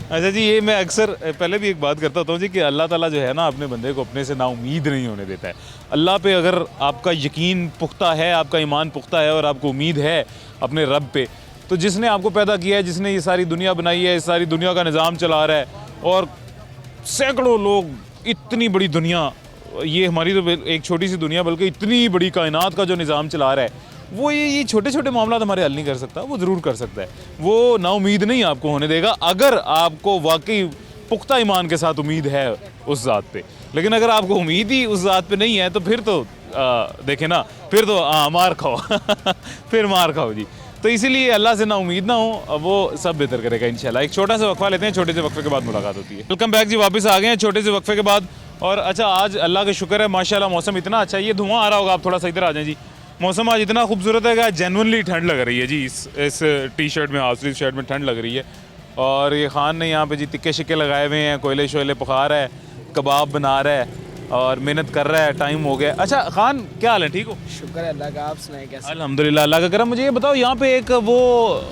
Speaker 1: अच्छा जी, ये मैं अक्सर पहले भी एक बात करता होता हूँ जी कि अल्लाह ताला जो है ना अपने बंदे को अपने से ना उम्मीद नहीं होने देता है। अल्लाह पे अगर आपका यकीन पुख्ता है, आपका ईमान पुख्ता है और आपको उम्मीद है अपने रब पे, तो जिसने आपको पैदा किया है, जिसने ये सारी दुनिया बनाई है, इस सारी दुनिया का निज़ाम चला रहा है, और सैकड़ों लोग, इतनी बड़ी दुनिया, ये हमारी तो एक छोटी सी दुनिया बल्कि इतनी बड़ी कायनात का जो निज़ाम चला रहा है, वो ये छोटे छोटे मामला हमारे हल नहीं कर सकता। वो ज़रूर कर सकता है, वो नाउमीद नहीं आपको होने देगा अगर आपको वाकई पुख्ता ईमान के साथ उम्मीद है उस ज़ात पे। लेकिन अगर आपको उम्मीद ही उस ज़ात पे नहीं है तो फिर तो देखें ना, फिर तो मार खाओ फिर मार खाओ जी। तो इसीलिए अल्लाह से ना उम्मीद ना हो, वो सब बेहतर करेगा इंशाल्लाह। एक छोटा सा वक्फा लेते हैं, छोटे से वक्फे के बाद मुलाकात होती है। वेलकम बैक जी, वापस आ गए हैं छोटे से वक्फे के बाद। और अच्छा, आज अल्लाह का शुक्र है माशाल्लाह मौसम इतना अच्छा है। ये धुआं आ रहा होगा, आप थोड़ा सा इधर आ जाएं जी। मौसम आज इतना खूबसूरत है कि जेनुइनली ठंड लग रही है जी। इस टी शर्ट में, हाफ स्लीव शर्ट में ठंड लग रही है। और ये खान ने यहाँ पे जी टिक्के शिक्के लगाए हुए हैं, कोयले शोयले पका रहा है, कबाब बना रहा है और मेहनत कर रहा है। टाइम हो गया। अच्छा खान, क्या हाल है? ठीक हो?
Speaker 5: शुक्र है अल्लाह का, आप सुनाए कैसे?
Speaker 1: अल्हम्दुलिल्लाह, अल्लाह का करम। मुझे ये बताओ, यहाँ पे एक वो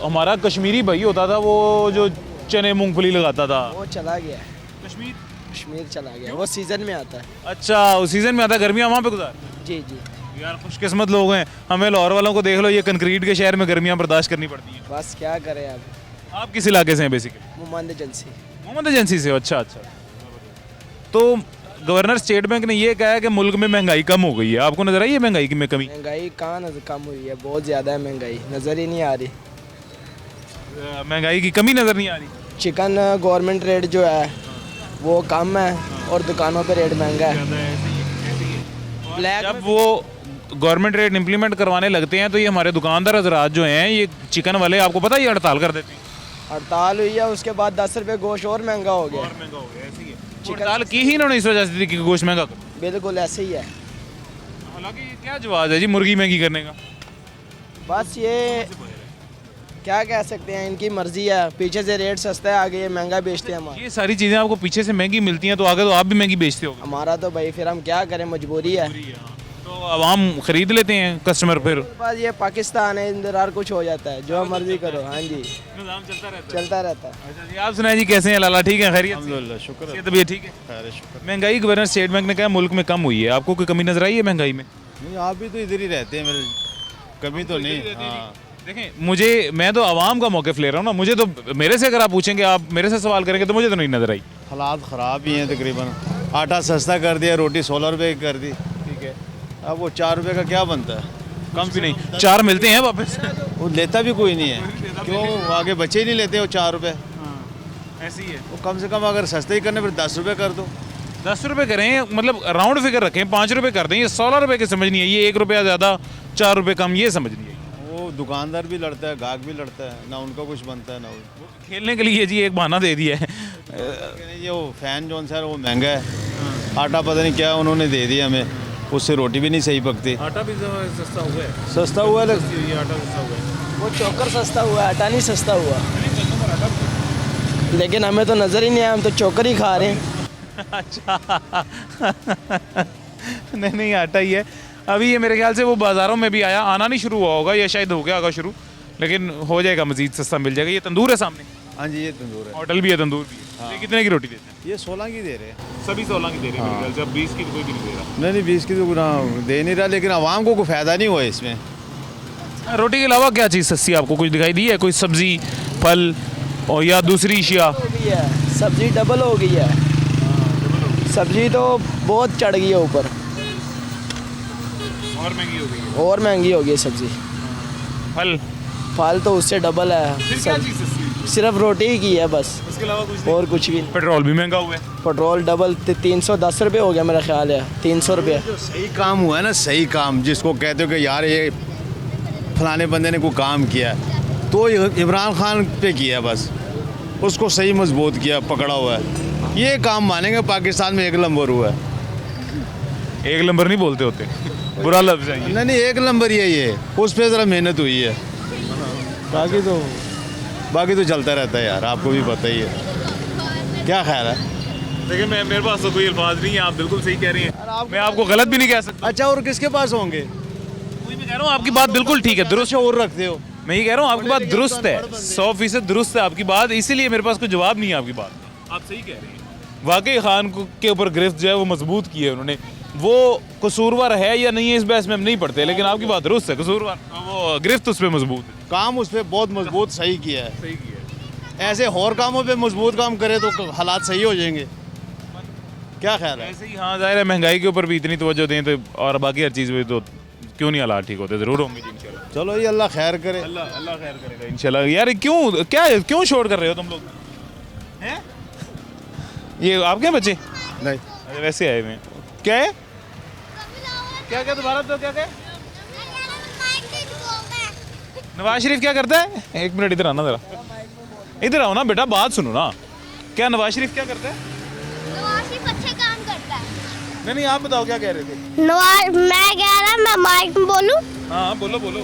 Speaker 1: हमारा कश्मीरी भाई होता था, वो जो चने मूंगफली लगाता था,
Speaker 5: वो चला गया है, कश्मीर चला गया, वो सीज़न में आता है।
Speaker 1: अच्छा, उस सीज़न में आता, गर्मियाँ वहाँ पे गुजार?
Speaker 5: जी जी,
Speaker 1: यार खुशकिस्मत लोग हैं। हमें लाहौर वालों को देख लो, ये कंक्रीट के शहर में गर्मियाँ बर्दाश्त करनी पड़ती हैं।
Speaker 5: बस क्या करें अब।
Speaker 1: आप किस इलाके से हैं basically?
Speaker 5: Mohammad agency.
Speaker 1: Mohammad agency से हो? अच्छा अच्छा। तो गवर्नर स्टेट बैंक ने ये कहा है कि मुल्क में महंगाई कम हो गई है। आपको नजर आई है महंगाई की में कमी?
Speaker 5: महंगाई कहाँ कम हुई है, बहुत ज़्यादा है महंगाई, नज़र ही नहीं आ रही।
Speaker 1: महंगाई की कमी नज़र नहीं आ रही।
Speaker 5: चिकन गवर्नमेंट रेट जो है वो कम है और दुकानों पे रेट महंगा है। ब्लैक
Speaker 1: जब वो गवर्नमेंट रेट इम्प्लीमेंट करवाने लगते हैं तो ये हमारे दुकानदार हजरात जो हैं, ये चिकन वाले, आपको पता है ये हड़ताल कर देते हैं।
Speaker 5: हड़ताल हुई है, उसके बाद 10 रुपये गोश्त और महंगा हो गया।
Speaker 1: हड़ताल की ही इन्होंने इस वजह से थी कि गोश्त महंगा करो।
Speaker 5: बिल्कुल ऐसे ही है।
Speaker 1: हालांकि ये क्या जवाब है जी मुर्गी महंगी करने का?
Speaker 5: बस ये क्या कह सकते हैं, इनकी मर्जी है। पीछे से रेट सस्ता है, आगे ये महंगा बेचते हैं। हमारा
Speaker 1: ये सारी चीज़ें आपको पीछे से महंगी मिलती हैं तो आगे तो आप भी महंगी बेचते हो।
Speaker 5: हमारा तो भाई फिर हम क्या करें, मजबूरी है।
Speaker 1: तो आवाम खरीद लेते हैं, कस्टमर फिर
Speaker 5: बस ये पाकिस्तान है, इधर हर कुछ हो जाता है, जो मर्जी करो। हाँ जी,
Speaker 1: निज़ाम
Speaker 5: चलता रहता है।
Speaker 1: अच्छा जी, आप सुनाए जी कैसे हैं? लाला ठीक है, खैरियत?
Speaker 4: अल्हम्दुलिल्लाह, शुक्र है।
Speaker 1: तबीयत ठीक है? महंगाई गवर्नर स्टेट बैंक ने कहा मुल्क में कम हुई है, आपको कोई कमी नजर आई है महंगाई में?
Speaker 4: नहीं, आप भी तो इधर ही रहते हैं, मेरे कमी तो नहीं। हाँ,
Speaker 1: देखें मुझे, मैं तो आवाम का मौक़िफ़ ले रहा हूँ ना, मुझे तो, मेरे से अगर आप पूछेंगे, आप मेरे से सवाल करेंगे तो मुझे तो नहीं नज़र आई।
Speaker 10: हालात ख़राब ही हैं तकरीबन। आटा सस्ता कर दिया, रोटी 16 रुपए की कर दी, ठीक है। अब वो 4 रुपए का क्या बनता है?
Speaker 1: कम भी नहीं, 4 मिलते हैं वापस।
Speaker 10: वो लेता भी कोई नहीं है, क्यों? आगे बच्चे ही नहीं लेते वो 4 रुपए।
Speaker 1: ऐसी है,
Speaker 10: वो कम से कम अगर सस्ते ही करने फिर 10 रुपए कर दो।
Speaker 1: 10 रुपये करें, मतलब राउंड फिगर रखें, 5 रुपये कर दें, ये 16 रुपये की समझ नहीं है, ये 1 रुपया ज़्यादा 4 रुपये कम, ये समझ नहीं है।
Speaker 10: वो दुकानदार भी लड़ता है, गाहक भी लड़ता है, ना उनका कुछ बनता है ना वो।
Speaker 1: खेलने के लिए जी एक बहाना दे दिया है।
Speaker 10: ये वो फ़ैन जो है वो महंगा है, आटा पता नहीं क्या उन्होंने दे दिया हमें, उससे रोटी भी नहीं सही पकती।
Speaker 1: आटा भी सस्ता हुआ है,
Speaker 10: सस्ता हुआ है,
Speaker 1: आटा सस्ता हुआ है।
Speaker 11: वो चोकर सस्ता हुआ है, आटा नहीं सस्ता हुआ। लेकिन हमें तो नज़र ही नहीं आया, हम तो चोकर ही खा रहे हैं।
Speaker 1: अच्छा नहीं आटा ही है। अभी ये मेरे ख्याल से वो बाज़ारों में भी आना नहीं शुरू हुआ होगा, या शायद हो गया होगा शुरू, लेकिन हो जाएगा, मज़ीद सस्ता मिल जाएगा। ये तंदूर है सामने?
Speaker 10: हाँ जी, ये तंदूर है।
Speaker 1: होटल भी है, तंदूर भी है।
Speaker 10: हाँ।
Speaker 1: ये कितने की रोटी देते हैं?
Speaker 10: ये 16 की दे रहे हैं।
Speaker 1: सभी 16 की दे रहे हैं मेरे ख्याल से, अब 20 की तो कोई भी नहीं दे रहा।
Speaker 10: नहीं 20 की तो दे नहीं रहा, लेकिन आवाम को कोई फ़ायदा नहीं हुआ इसमें।
Speaker 1: रोटी के अलावा क्या चीज़ सस्ती आपको कुछ दिखाई दी है? कोई सब्ज़ी, फल और या दूसरी अशिया?
Speaker 11: सब्जी डबल हो गई है, सब्जी तो बहुत चढ़ गई है ऊपर,
Speaker 1: और महंगी हो गई है।
Speaker 11: और महंगी हो गई है सब्जी।
Speaker 1: फल?
Speaker 11: फल तो उससे डबल है।
Speaker 1: फिर क्या चीज़ सस्ती है?
Speaker 11: सिर्फ रोटी ही की है बस,
Speaker 1: उसके अलावा कुछ नहीं?
Speaker 11: और कुछ भी नहीं।
Speaker 1: पेट्रोल भी महंगा हुआ है।
Speaker 11: पेट्रोल डबल 310 रुपये हो गया मेरा ख्याल है, 300 रुपये।
Speaker 10: जो सही काम हुआ है ना, सही काम जिसको कहते हो कि यार ये फलाने बंदे ने कोई काम किया है, तो इमरान खान पे किया, बस उसको सही मजबूत किया, पकड़ा हुआ है। ये काम मानेंगे पाकिस्तान में 1 नंबर हुआ है।
Speaker 1: 1 नंबर नहीं बोलते होते, बुरा लफ्ज़ है ये।
Speaker 10: नहीं 1 नंबर ही है ये, उस पर ज़रा मेहनत हुई है, बाकी तो चलता रहता है यार, आपको भी पता ही है। क्या ख्याल है?
Speaker 1: देखिए मेरे पास तो कोई अल्फाज नहीं है, आप बिल्कुल सही कह रही हैं, मैं आपको गलत भी नहीं कह सकता।
Speaker 10: अच्छा, और किसके पास होंगे?
Speaker 1: मैं कह रहा हूँ आपकी बात बिल्कुल ठीक है, दुरुस्त
Speaker 10: और रखते हो।
Speaker 1: मैं ये कह रहा हूँ आपकी बात दुरुस्त है, 100% दुरुस्त है आपकी बात, इसीलिए मेरे पास कोई जवाब नहीं है आपकी बात का। आप सही कह रही हैं, वाकई खान के ऊपर गिरफ्त जो है वो मजबूत की है उन्होंने। वो कसूरवार है या नहीं है इस बहस में हम नहीं पढ़ते, लेकिन आपकी बात दुरुस्त है, कसूरवार वो गिरफ्त उस पर मजबूत है,
Speaker 10: काम उस पर बहुत मजबूत सही किया है।
Speaker 1: सही किया है।
Speaker 10: ऐसे और कामों पे मजबूत काम करे तो हालात सही हो जाएंगे। क्या ख्याल है?
Speaker 1: ऐसे ही हाँ, जाहिर है महंगाई के ऊपर भी इतनी तवज्जो दें तो, और बाकी हर चीज़ में तो क्यों नहीं हालात ठीक होते, ज़रूर होंगे इंशाल्लाह।
Speaker 10: चलो ये अल्लाह खैर करे।
Speaker 1: अल्लाह खैर करेगा इंशाल्लाह। यार क्यों शोर कर रहे हो तुम लोग? हैं? ये आपके बच्चे?
Speaker 10: नहीं
Speaker 1: अच्छा, वैसे आए हुए हैं। क्या है? क्या दोबारा तो क्या है? नवाज शरीफ क्या करता है? 1 मिनट इधर आना ज़रा, इधर आओ ना बेटा, बात सुनो ना। क्या नवाज शरीफ क्या करता है?
Speaker 12: नवाज शरीफ अच्छे काम करता है।
Speaker 1: नहीं आप बताओ क्या कह रहे थे?
Speaker 12: नवाज, मैं कह रहा, मैं माइक में बोलूं?
Speaker 1: हाँ बोलो बोलो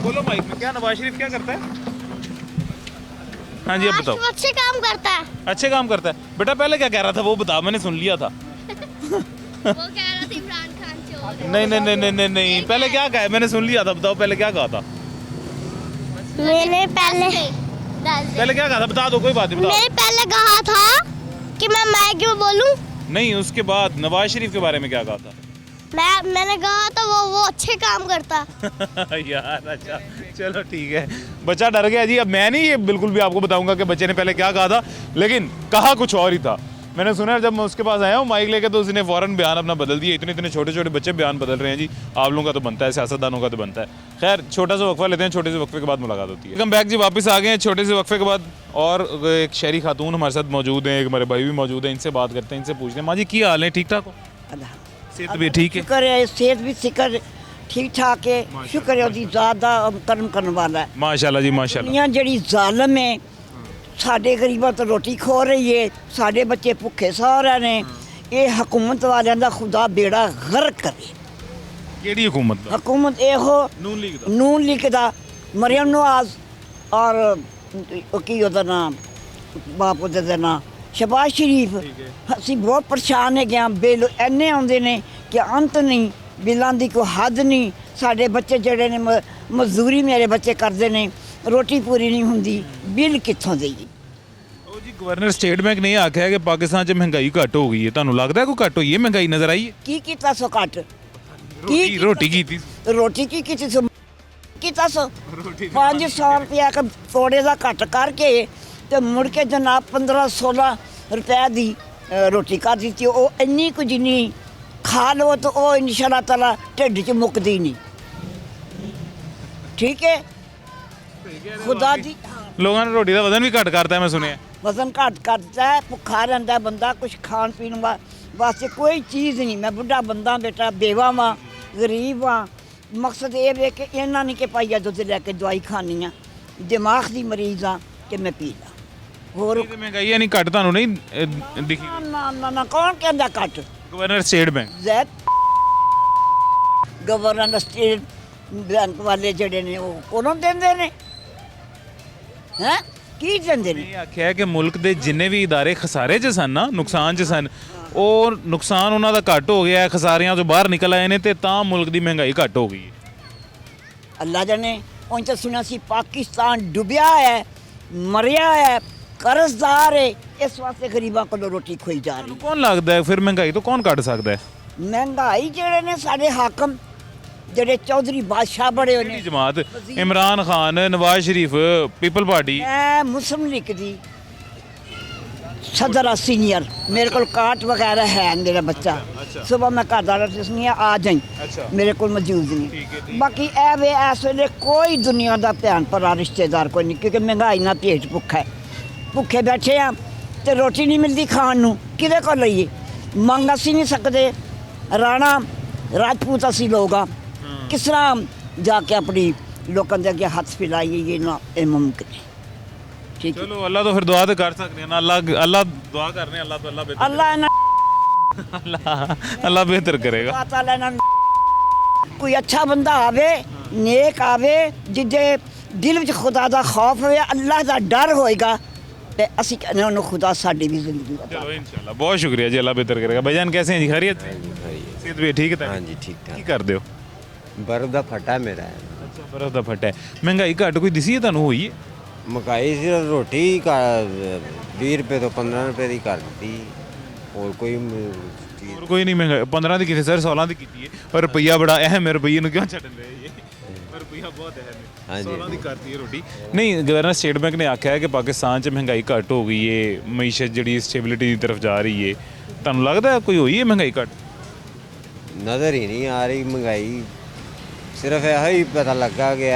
Speaker 1: बोलो माइक में। क्या नवाज शरीफ क्या करता है? हाँ जी, अब बताओ।
Speaker 12: अच्छे काम करता है।
Speaker 1: अच्छे काम करता है बेटा। पहले क्या कह रहा था वो बताओ, मैंने सुन लिया था।
Speaker 12: वो कह रहा था इमरान खान चोर।
Speaker 1: नहीं, पहले क्या कहा? मैंने सुन लिया था, बताओ पहले क्या कहा था?
Speaker 12: मैंने
Speaker 1: पहले क्या कहा था? बता दो, कोई बात नहीं, बताओ।
Speaker 12: मैंने पहले कहा था कि मैं माइक में बोलूं।
Speaker 1: नहीं, उसके बाद नवाज शरीफ के बारे में क्या कहा था?
Speaker 12: मैंने कहा था वो अच्छे काम करता।
Speaker 1: यार अच्छा, चलो ठीक है, बच्चा डर गया जी। अब मैं नहीं ये बिल्कुल भी आपको बताऊंगा कि बच्चे ने पहले क्या कहा था, लेकिन कहा कुछ और ही था। मैंने सुना जब मैं उसके पास आया हूँ माइक लेके, तो उसने फ़ौरन बयान अपना बदल दिया। इतने छोटे छोटे बच्चे बयान बदल रहे हैं जी। आप लोगों का तो बनता है, सियासतदानों का तो बनता है। खैर, छोटा सा वक्फा लेते हैं, छोटे से वक्फे के बाद मुलाकात होती है। वेलकम बैक जी, वापस आ गए हैं छोटे से वक्फे के बाद। और एक शहरी खातून हमारे साथ मौजूद हैं, एक हमारे भाई भी मौजूद हैं, इनसे बात करते हैं, इनसे पूछते हैं। माँ जी की हाल है? ठीक ठाक हो? सेहत भी ठीक है?
Speaker 13: शुक्र है, सेहत भी सिकर ठीक ठाक है, शुक्र है ਉਹਦੀ ਜ਼ਾਤ ਦਾ ਕਰਮ ਕਰਨ ਵਾਲਾ ਹੈ।
Speaker 1: माशाल्लाह जी माशाल्लाह।
Speaker 13: दुनिया ਜਿਹੜੀ ਜ਼ਾਲਮ ਹੈ, ਸਾਡੇ ਗਰੀਬਾਂ ਤੋਂ ਰੋਟੀ ਖੋ ਰਹੀ ਹੈ, ਸਾਡੇ ਬੱਚੇ ਭੁੱਖੇ ਸੌ ਰਹੇ ਨੇ। ਇਹ ਹਕੂਮਤ ਵਾਲਿਆਂ ਦਾ ਖੁਦਾ ਬੇੜਾ ਗਰਕ ਕਰੇ।
Speaker 1: ਕਿਹੜੀ ਹਕੂਮਤ ਦਾ?
Speaker 13: ਹਕੂਮਤ ਇਹੋ ਨੂਨ ਲੀਗ ਦਾ, ਮਰੀਮ ਨਵਾਜ਼ ਔਰ ਕੀ ਉਹਦਾ ਨਾਮ, ਬਾਪ ਉਹਦੇ ਦਾ ਨਾਮ ਸ਼ਬਾਜ਼ ਸ਼ਰੀਫ। ਅਸੀਂ ਬਹੁਤ ਪਰੇਸ਼ਾਨ ਹੈਗੇ ਹਾਂ, ਬਿੱਲ ਇੰਨੇ ਆਉਂਦੇ ਨੇ ਕਿ ਅੰਤ ਨਹੀਂ, ਬਿੱਲਾਂ ਦੀ ਕੋਈ ਹੱਦ ਨਹੀਂ। ਸਾਡੇ ਬੱਚੇ ਜਿਹੜੇ ਨੇ ਮਜ਼ਦੂਰੀ ਮੇਰੇ ਬੱਚੇ ਕਰਦੇ ਨੇ, ਰੋਟੀ ਪੂਰੀ ਨਹੀਂ ਹੁੰਦੀ, ਬਿੱਲ ਕਿੱਥੋਂ ਦੇਈਏ?
Speaker 1: ਉਹ ਜੀ ਗਵਰਨਰ ਸਟੇਟ ਬੈਂਕ ਨੇ ਆਖਿਆ ਕਿ ਪਾਕਿਸਤਾਨ 'ਚ ਮਹਿੰਗਾਈ ਘੱਟ ਹੋ ਗਈ ਹੈ। ਤੁਹਾਨੂੰ ਲੱਗਦਾ ਕੋਈ ਘੱਟ ਹੋਈ ਹੈ ਮਹਿੰਗਾਈ? ਨਜ਼ਰ ਆਈ ਹੈ?
Speaker 13: ਕੀ ਕੀਤਾ ਸੋ ਘੱਟ?
Speaker 1: ਰੋਟੀ ਕੀਤੀ।
Speaker 13: ਰੋਟੀ ਕੀ ਕੀਤੀ ਸੋ? ਕੀਤਾ ਸੋ 500 ਰੁਪਇਆ ਇੱਕ ਤੋੜੇ ਦਾ ਘੱਟ ਕਰਕੇ ਤੇ ਮੁੜ ਕੇ ਜਨਾਬ 15-16 ਰੁਪਏ ਦੀ ਰੋਟੀ ਕਰ ਦਿੱਤੀ। ਉਹ ਇੰਨੀ ਕੁ ਜਿੰਨੀ ਖਾ ਲਓ ਤਾਂ ਉਹ ਇਨਸ਼ਾਅੱਲਾ ਤਾਲਾ ਢਿੱਡ 'ਚ ਮੁੱਕਦੀ ਨਹੀਂ। ਠੀਕ ਹੈ ਖੁਦਾ ਦੀ
Speaker 1: ਲੋਕਾਂ ਨੇ ਰੋਟੀ ਦਾ ਵਜ਼ਨ ਵੀ ਘੱਟ ਕਰਤਾ ਮੈਂ ਸੁਣਿਆ।
Speaker 13: ਵਜ਼ਨ ਘੱਟ ਕਰਦਾ ਹੈ, ਭੁੱਖਾ ਰਹਿੰਦਾ ਬੰਦਾ, ਕੁਝ ਖਾਣ ਪੀਣ ਵਾਸਤੇ ਕੋਈ ਚੀਜ਼ ਨਹੀਂ। ਮੈਂ ਬੁੱਢਾ ਬੰਦਾ ਬੇਟਾ, ਬੇਵਾ ਵਾਂ, ਗਰੀਬ ਵਾਂ। ਮਕਸਦ ਇਹ ਵੇ ਕਿ ਇਹਨਾਂ ਨਹੀਂ ਕਿ ਪਾਈਆ ਦੁੱਧ ਲੈ ਕੇ ਦਵਾਈ ਖਾਣੀ ਆ, ਦਿਮਾਗ ਦੀ ਮਰੀਜ਼ ਆ ਕਿ ਮੈਂ ਪੀ ਲਾਂ। ਹੋਰ
Speaker 1: ਮਹਿੰਗਾਈ ਨਹੀਂ ਘੱਟ ਤੁਹਾਨੂੰ ਨਹੀਂ ਦਿਖੀ?
Speaker 13: ਨਾ ਕੌਣ ਕਹਿੰਦਾ ਘੱਟ?
Speaker 1: Governor state bank
Speaker 13: governor state bank ਵਾਲੇ ਜਿਹੜੇ ਨੇ ਉਹ ਕੋਲੋਂ ਦਿੰਦੇ ਨੇ ਹੈ ਕੀ ਦਿੰਦੇ ਨੇ?
Speaker 1: ਇਹ ਆਖਿਆ ਕਿ ਮੁਲਕ ਦੇ ਜਿੰਨੇ ਵੀ ਇਦਾਰੇ ਖਸਾਰੇ 'ਚ ਸਨ ਨਾ, ਨੁਕਸਾਨ 'ਚ ਸਨ, ਉਹ ਨੁਕਸਾਨ ਉਹਨਾਂ ਦਾ ਘੱਟ ਹੋ ਗਿਆ, ਖਸਾਰਿਆਂ ਤੋਂ ਬਾਹਰ ਨਿਕਲ ਆਏ ਨੇ ਤੇ ਤਾਂ ਮੁਲਕ ਦੀ ਮਹਿੰਗਾਈ ਘੱਟ ਹੋ ਗਈ ਹੈ।
Speaker 13: ਅੱਲਾ ਜਾਣੇ ਉਹਨਾਂ ਤਾਂ ਸੁਣਿਆ ਸੀ ਪਾਕਿਸਤਾਨ ਡੁੱਬਿਆ ਹੈ, ਮਰਿਆ ਹੈ, ਕਰਜ਼ਦਾਰ ਹੈ, ਇਸ ਵਾਸਤੇ ਗਰੀਬਾਂ ਕੋਲੋਂ ਰੋਟੀ ਖੋਈ ਜਾ ਰਹੀ।
Speaker 1: ਕੌਣ ਲੱਗਦਾ ਹੈ ਫਿਰ ਮਹਿੰਗਾਈ ਤੋਂ ਕੌਣ ਕੱਢ ਸਕਦਾ ਹੈ?
Speaker 13: ਮਹਿੰਗਾਈ ਜਿਹੜੇ ਨੇ ਸਾਡੇ ਹਾਕਮ ਜਿਹੜੇ ਚੌਧਰੀ ਬਾਦਸ਼ਾਹ ਬੜੇ ਹੋਏ ਨੇ,
Speaker 1: ਜਮਾਤ ਇਮਰਾਨ ਖਾਨ, ਨਵਾਜ਼ ਸ਼ਰੀਫ, ਪੀਪਲ ਪਾਰਟੀ।
Speaker 13: ਮੈਂ ਮੁਸਲਿਮ ਲੀਗ ਦੀ ਸਦਰ ਸੀਨੀਅਰ, ਮੇਰੇ ਕੋਲ ਕਾਰਟ ਵਗੈਰਾ ਹੈ। ਮੇਰਾ ਬੱਚਾ ਸੁਬਹ ਮੈਂ ਘਰ ਦਾ ਦੱਸਣੀ ਆ ਜਾਈ, ਮੇਰੇ ਕੋਲ ਮੌਜੂਦ ਨਹੀਂ। ਬਾਕੀ ਇਹ ਵੇ ਇਸ ਵੇਲੇ ਕੋਈ ਦੁਨੀਆ ਦਾ ਭੈਣ ਭਰਾ ਰਿਸ਼ਤੇਦਾਰ ਕੋਈ ਨਹੀਂ, ਕਿਉਂਕਿ ਮਹਿੰਗਾਈ ਨਾਲ ਪੇਟ ਭੁੱਖਾ ਹੈ। ਭੁੱਖੇ ਬੈਠੇ ਆ ਤੇ ਰੋਟੀ ਨਹੀਂ ਮਿਲਦੀ ਖਾਣ ਨੂੰ, ਕਿਹਦੇ ਕੋਲ ਲਈਏ? ਮੰਗ ਅਸੀਂ ਨਹੀਂ ਸਕਦੇ। ਰਾਣਾ ਰਾਜਪੂਤ ਅਸੀਂ ਲੋਕ ਆ, ਕਿਸ ਤਰ੍ਹਾਂ ਜਾ ਕੇ ਆਪਣੀ ਲੋਕਾਂ ਦੇ ਅੱਗੇ ਹੱਥ ਫੈਲਾਈਏ? ਇਹ ਨਾ ਇਹ ਮੁਮਕਿਨ ਹੈ। ਠੀਕ ਹੈ,
Speaker 1: ਚਲੋ ਅੱਲਾ ਤੋਂ ਫਿਰ ਦੁਆ ਤੇ ਕਰ ਸਕਦੇ ਨਾ। ਅੱਲਾ ਦੁਆ ਕਰਨੇ, ਅੱਲਾ ਤੋਂ ਅੱਲਾ ਬਿਹਤਰ ਅੱਲਾ ਬਿਹਤਰ ਕਰੇਗਾ।
Speaker 13: ਤਾਲਾ ਇਹਨਾਂ ਨੂੰ ਕੋਈ ਅੱਛਾ ਬੰਦਾ ਆਵੇ, ਨੇਕ ਆਵੇ, ਜਿਹਦੇ ਦਿਲ ਵਿੱਚ ਖੁਦਾ ਦਾ ਖੌਫ ਹੋਵੇ, ਅੱਲਾ ਦਾ ਡਰ ਹੋਏਗਾ, ਤੇ ਅਸੀਂ ਕਹਿੰਦੇ ਉਹਨੂੰ ਖੁਦਾ ਸਾਡੀ ਵੀ ਜ਼ਿੰਦਗੀ ਦਾ।
Speaker 1: चलो इंशाल्लाह, बहुत शुक्रिया जी, अल्लाह बेहतर करेगा। भाईजान कैसे हैं जी? खैरियत? सेहत भी ठीक है?
Speaker 14: हाँ जी ठीक ठाक।
Speaker 1: की करते हो?
Speaker 14: बर्फ का फटा मेरा है।
Speaker 1: अच्छा, बर्फ का फटा है। महंगाई घट कोई दिसी है ਤੁਹਾਨੂੰ ਹੋਈ ਹੈ?
Speaker 14: ਮਕਾਈ ਸਿਰਫ ਰੋਟੀ 20 ਰੁਪਏ ਤੋਂ 15 ਰੁਪਏ ਦੀ ਕਰ ਦਿੱਤੀ, ਹੋਰ ਕੋਈ ਚੀਜ਼
Speaker 1: ਹੋਰ ਕੋਈ ਨਹੀਂ। ਮਹਿੰਗਾਈ 15 ਦੀ ਕੀਤੀ ਸਰ, 16 ਦੀ ਕੀਤੀ ਹੈ, ਪਰ ਰੁਪਈਆ ਬੜਾ ਅਹਿਮ ਹੈ। ਰੁਪਈਏ ਨੂੰ ਕਿਉਂ ਛੱਡਣ ਦੇ ਇਹ? ਰੁਪਈਆ ਬਹੁਤ ਅਹਿਮ ਹੈ।
Speaker 14: ਹਾਂਜੀ
Speaker 1: 16 ਦੀ ਕਰਤੀ ਹੈ ਰੋਟੀ। ਨਹੀਂ, ਗਵਰਨਰ ਸਟੇਟ ਬੈਂਕ ਨੇ ਆਖਿਆ ਹੈ ਕਿ ਪਾਕਿਸਤਾਨ 'ਚ ਮਹਿੰਗਾਈ ਘੱਟ ਹੋ ਗਈ ਹੈ, ਮਈਸ਼ਤ ਜਿਹੜੀ ਸਟੇਬਿਲਿਟੀ ਦੀ ਤਰਫ ਜਾ ਰਹੀ ਹੈ। ਤੁਹਾਨੂੰ ਲੱਗਦਾ ਕੋਈ ਹੋਈ ਹੈ ਮਹਿੰਗਾਈ ਘੱਟ?
Speaker 14: ਨਜ਼ਰ ਹੀ ਨਹੀਂ ਆ ਰਹੀ ਮਹਿੰਗਾਈ। ਸਿਰਫ ਇਹੋ ਹੀ ਪਤਾ ਲੱਗਾ ਕਿ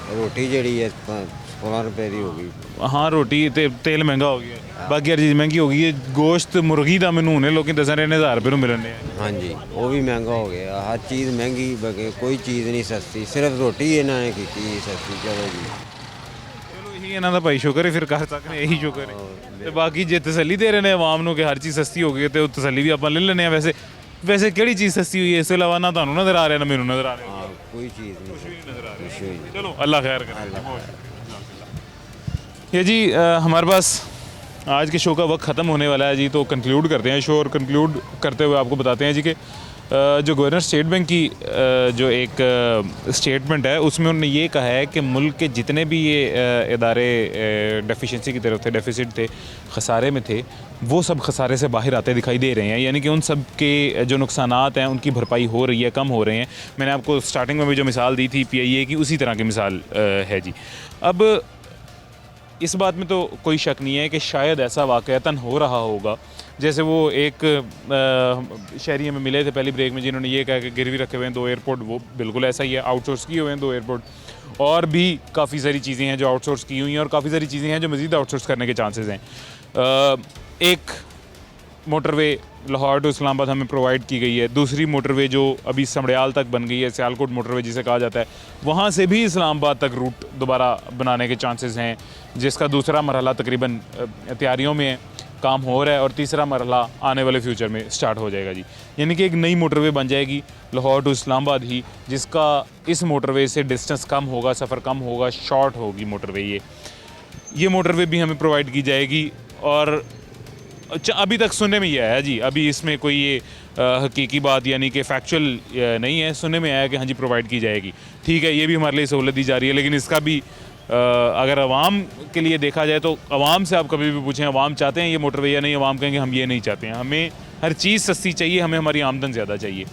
Speaker 14: ਰੋਟੀ ਜਿਹੜੀ ਹੈ 16 ਰੁਪਏ ਦੀ ਹੋ ਗਈ।
Speaker 1: ਹਾਂ, ਰੋਟੀ ਤੇ ਤੇਲ ਮਹਿੰਗਾ ਹੋ ਗਿਆ, ਬਾਕੀ ਹਰ ਚੀਜ਼ ਮਹਿੰਗੀ ਹੋ ਗਈ ਹੈ। ਗੋਸ਼ਤ ਮੁਰਗੀ ਦਾ ਮੈਨੂੰ ਹੁਣੇ ਲੋਕੀ ਦੱਸ ਰਹੇ ਨੇ 1000 ਰੁਪਏ ਨੂੰ ਮਿਲਣ ਨੇ।
Speaker 14: ਹਾਂਜੀ, ਉਹ ਵੀ ਮਹਿੰਗਾ ਹੋ ਗਿਆ। ਹਰ ਚੀਜ਼ ਮਹਿੰਗੀ, ਬਗੇ ਕੋਈ ਚੀਜ਼ ਨਹੀਂ ਸਸਤੀ, ਸਿਰਫ ਰੋਟੀ ਇਹਨਾਂ ਨੇ ਕੀਤੀ ਸਸਤੀ। ਚਲੋ ਜੀ,
Speaker 1: ਚਲੋ ਇਹੀ ਇਹਨਾਂ ਦਾ ਭਾਈ ਸ਼ੁਕਰ ਹੈ, ਫਿਰ ਕਰ ਸਕਦੇ ਇਹੀ ਸ਼ੁਕਰ ਹੈ। ਤੇ ਬਾਕੀ ਜੇ ਤਸੱਲੀ ਦੇ ਰਹੇ ਨੇ ਆਵਾਮ ਨੂੰ ਕਿ ਹਰ ਚੀਜ਼ ਸਸਤੀ ਹੋ ਗਈ, ਤੇ ਉਹ ਤਸੱਲੀ ਵੀ ਆਪਾਂ ਲੈ ਲੈਂਦੇ ਆ। ਵੈਸੇ ਕਿਹੜੀ ਚੀਜ਼ ਸਸਤੀ ਹੋਈ ਹੈ ਇਸ ਤੋਂ ਇਲਾਵਾ? ਨਾ ਤੁਹਾਨੂੰ ਨਜ਼ਰ ਆ ਰਿਹਾ ਨਾ ਮੈਨੂੰ ਨਜ਼ਰ ਆ ਰਿਹਾ।
Speaker 14: ਹਾਂ, ਕੋਈ ਚੀਜ਼ ਨਹੀਂ
Speaker 1: नजर आ रही
Speaker 14: कुछ भी।
Speaker 1: चलो अल्लाह खैर करे। ये जी हमारे पास आज के शो का वक्त ख़त्म होने वाला है जी, तो कंक्लूड करते हैं शो। और कंक्लूड करते हुए आपको बताते हैं जी कि जो गवर्नर स्टेट बैंक की जो एक स्टेटमेंट है उसमें उन्होंने ये कहा है कि मुल्क के जितने भी ये इदारे डेफिशिएंसी की तरफ थे, डेफिसिट थे, खसारे में थे, वो सब खसारे से बाहर आते दिखाई दे रहे हैं। यानी कि उन सब के जो नुकसानात हैं उनकी भरपाई हो रही है, कम हो रहे हैं। मैंने आपको स्टार्टिंग में भी जो मिसाल दी थी PIA की, उसी तरह की मिसाल है जी। अब इस बात में तो कोई शक नहीं है कि शायद ऐसा वाक़यातन हो रहा होगा। जैसे वो एक शहरी में मिले थे पहली ब्रेक में, जिन्होंने ये कहा कि गिरवी रखे हुए हैं 2 एयरपोर्ट, वो बिल्कुल ऐसा ही है, आउटसोर्स किए हुए हैं 2 एयरपोर्ट। और भी काफ़ी सारी चीज़ें हैं जो आउटसोर्स की हुई हैं, और काफ़ी सारी चीज़ें हैं जो मज़ीद आउटसोर्स करने के चांसेस हैं। एक मोटरवे लाहौर टू इस्लामाबाद हमें प्रोवाइड की गई है। दूसरी मोटरवे जो अभी समड़याल तक बन गई है, सियालकोट मोटरवे जिसे कहा जाता है, वहाँ से भी इस्लामाबाद तक रूट दोबारा बनाने के चांसेस हैं, जिसका दूसरा मरहला तकरीबन तैयारियों में है, काम हो रहा है, और तीसरा मरहला आने वाले फ्यूचर में स्टार्ट हो जाएगा जी। यानी कि एक नई मोटरवे बन जाएगी लाहौर टू इस्लामाबाद ही, जिसका इस मोटरवे से डिस्टेंस कम होगा, सफ़र कम होगा, शॉर्ट होगी मोटरवे। ये मोटरवे भी हमें प्रोवाइड की जाएगी। और अभी तक सुनने में ये आया जी, अभी इसमें कोई ये हकीकी बात यानी कि फैक्चुअल नहीं है, सुनने में आया कि हाँ जी प्रोवाइड की जाएगी। ठीक है, ये भी हमारे लिए सहूलत दी जा रही है, लेकिन इसका भी अगर आवाम के लिए देखा जाए तो आवाम से आप कभी भी पूछें, आवाम चाहते हैं ये मोटरवे या नहीं, आवाम कहेंगे हम ये नहीं चाहते हैं, हमें हर चीज़ सस्ती चाहिए, हमें हमारी आमदन ज़्यादा चाहिए।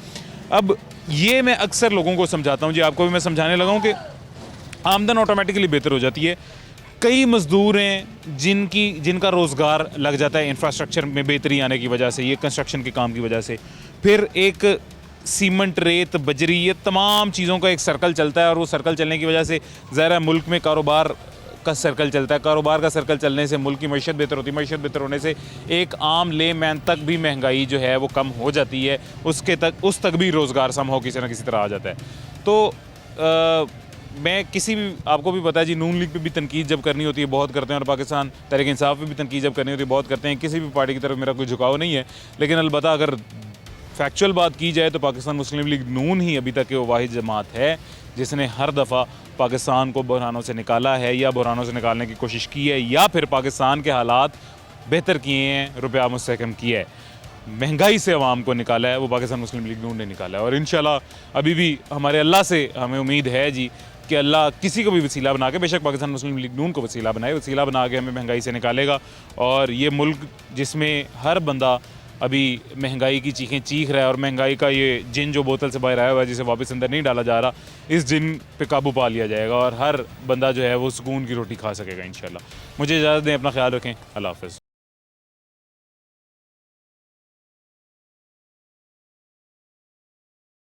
Speaker 1: अब ये मैं अक्सर लोगों को समझाता हूँ जी, आपको भी मैं समझाने लगा हूँ कि आमदन ऑटोमेटिकली बेहतर हो जाती है। कई मज़दूर हैं जिनका रोज़गार लग जाता है इंफ्रास्ट्रक्चर में बेहतरी आने की वजह से, ये कंस्ट्रक्शन के काम की वजह से। फिर एक सीमेंट, रेत, बजरी, ये तमाम चीज़ों का एक सर्कल चलता है और वो सर्कल चलने की वजह से ज़ाहिर है मुल्क में कारोबार का सर्कल चलता है। कारोबार का सर्कल चलने से मुल्क की मईशत बेहतर होती है। मईशत बेहतर होने से एक आम ले मैन तक भी महंगाई जो है वो कम हो जाती है, उस तक भी रोज़गार समहाउ किसी न किसी तरह आ जाता है। तो मैं किसी भी, आपको भी पता है जी, नून लीग पे भी तनकीद जब करनी होती है बहुत करते हैं, और पाकिस्तान तहरीक इंसाफ पे भी तनकीद जब करनी होती है बहुत करते हैं। किसी भी पार्टी की तरफ मेरा कोई झुकाव नहीं है, लेकिन अलबत्ता अगर फैक्चुअल बात की जाए तो पाकिस्तान मुस्लिम लीग नून ही अभी तक वो वाहिद जमात है जिसने हर दफ़ा पाकिस्तान को बहरानों से निकाला है या बहरानों से निकालने की कोशिश की है, या फिर पाकिस्तान के हालात बेहतर किए हैं, रुपया मुस्तहकम किया है, महंगाई से अवाम को निकाला है, वो पाकिस्तान मुस्लिम लीग नून ने निकाला है। और इंशाल्लाह अभी भी हमारे अल्लाह से हमें उम्मीद है जी कि अल्लाह किसी को भी वसीला बना के, बेशक पाकिस्तान मुस्लिम लीग नून को वसीला बनाए, वसीला बना के हमें महंगाई से निकालेगा। और ये मुल्क जिसमें हर बंदा अभी महंगाई की चीखें चीख रहा है और महंगाई का ये जिन जो बोतल से बाहर आया हुआ है जिसे वापस अंदर नहीं डाला जा रहा, इस जिन पे काबू पा लिया जाएगा और हर बंदा जो है वो सुकून की रोटी खा सकेगा इंशाल्लाह। मुझे इजाज़त दें, अपना ख्याल रखें, अल्लाह हाफ़िज़।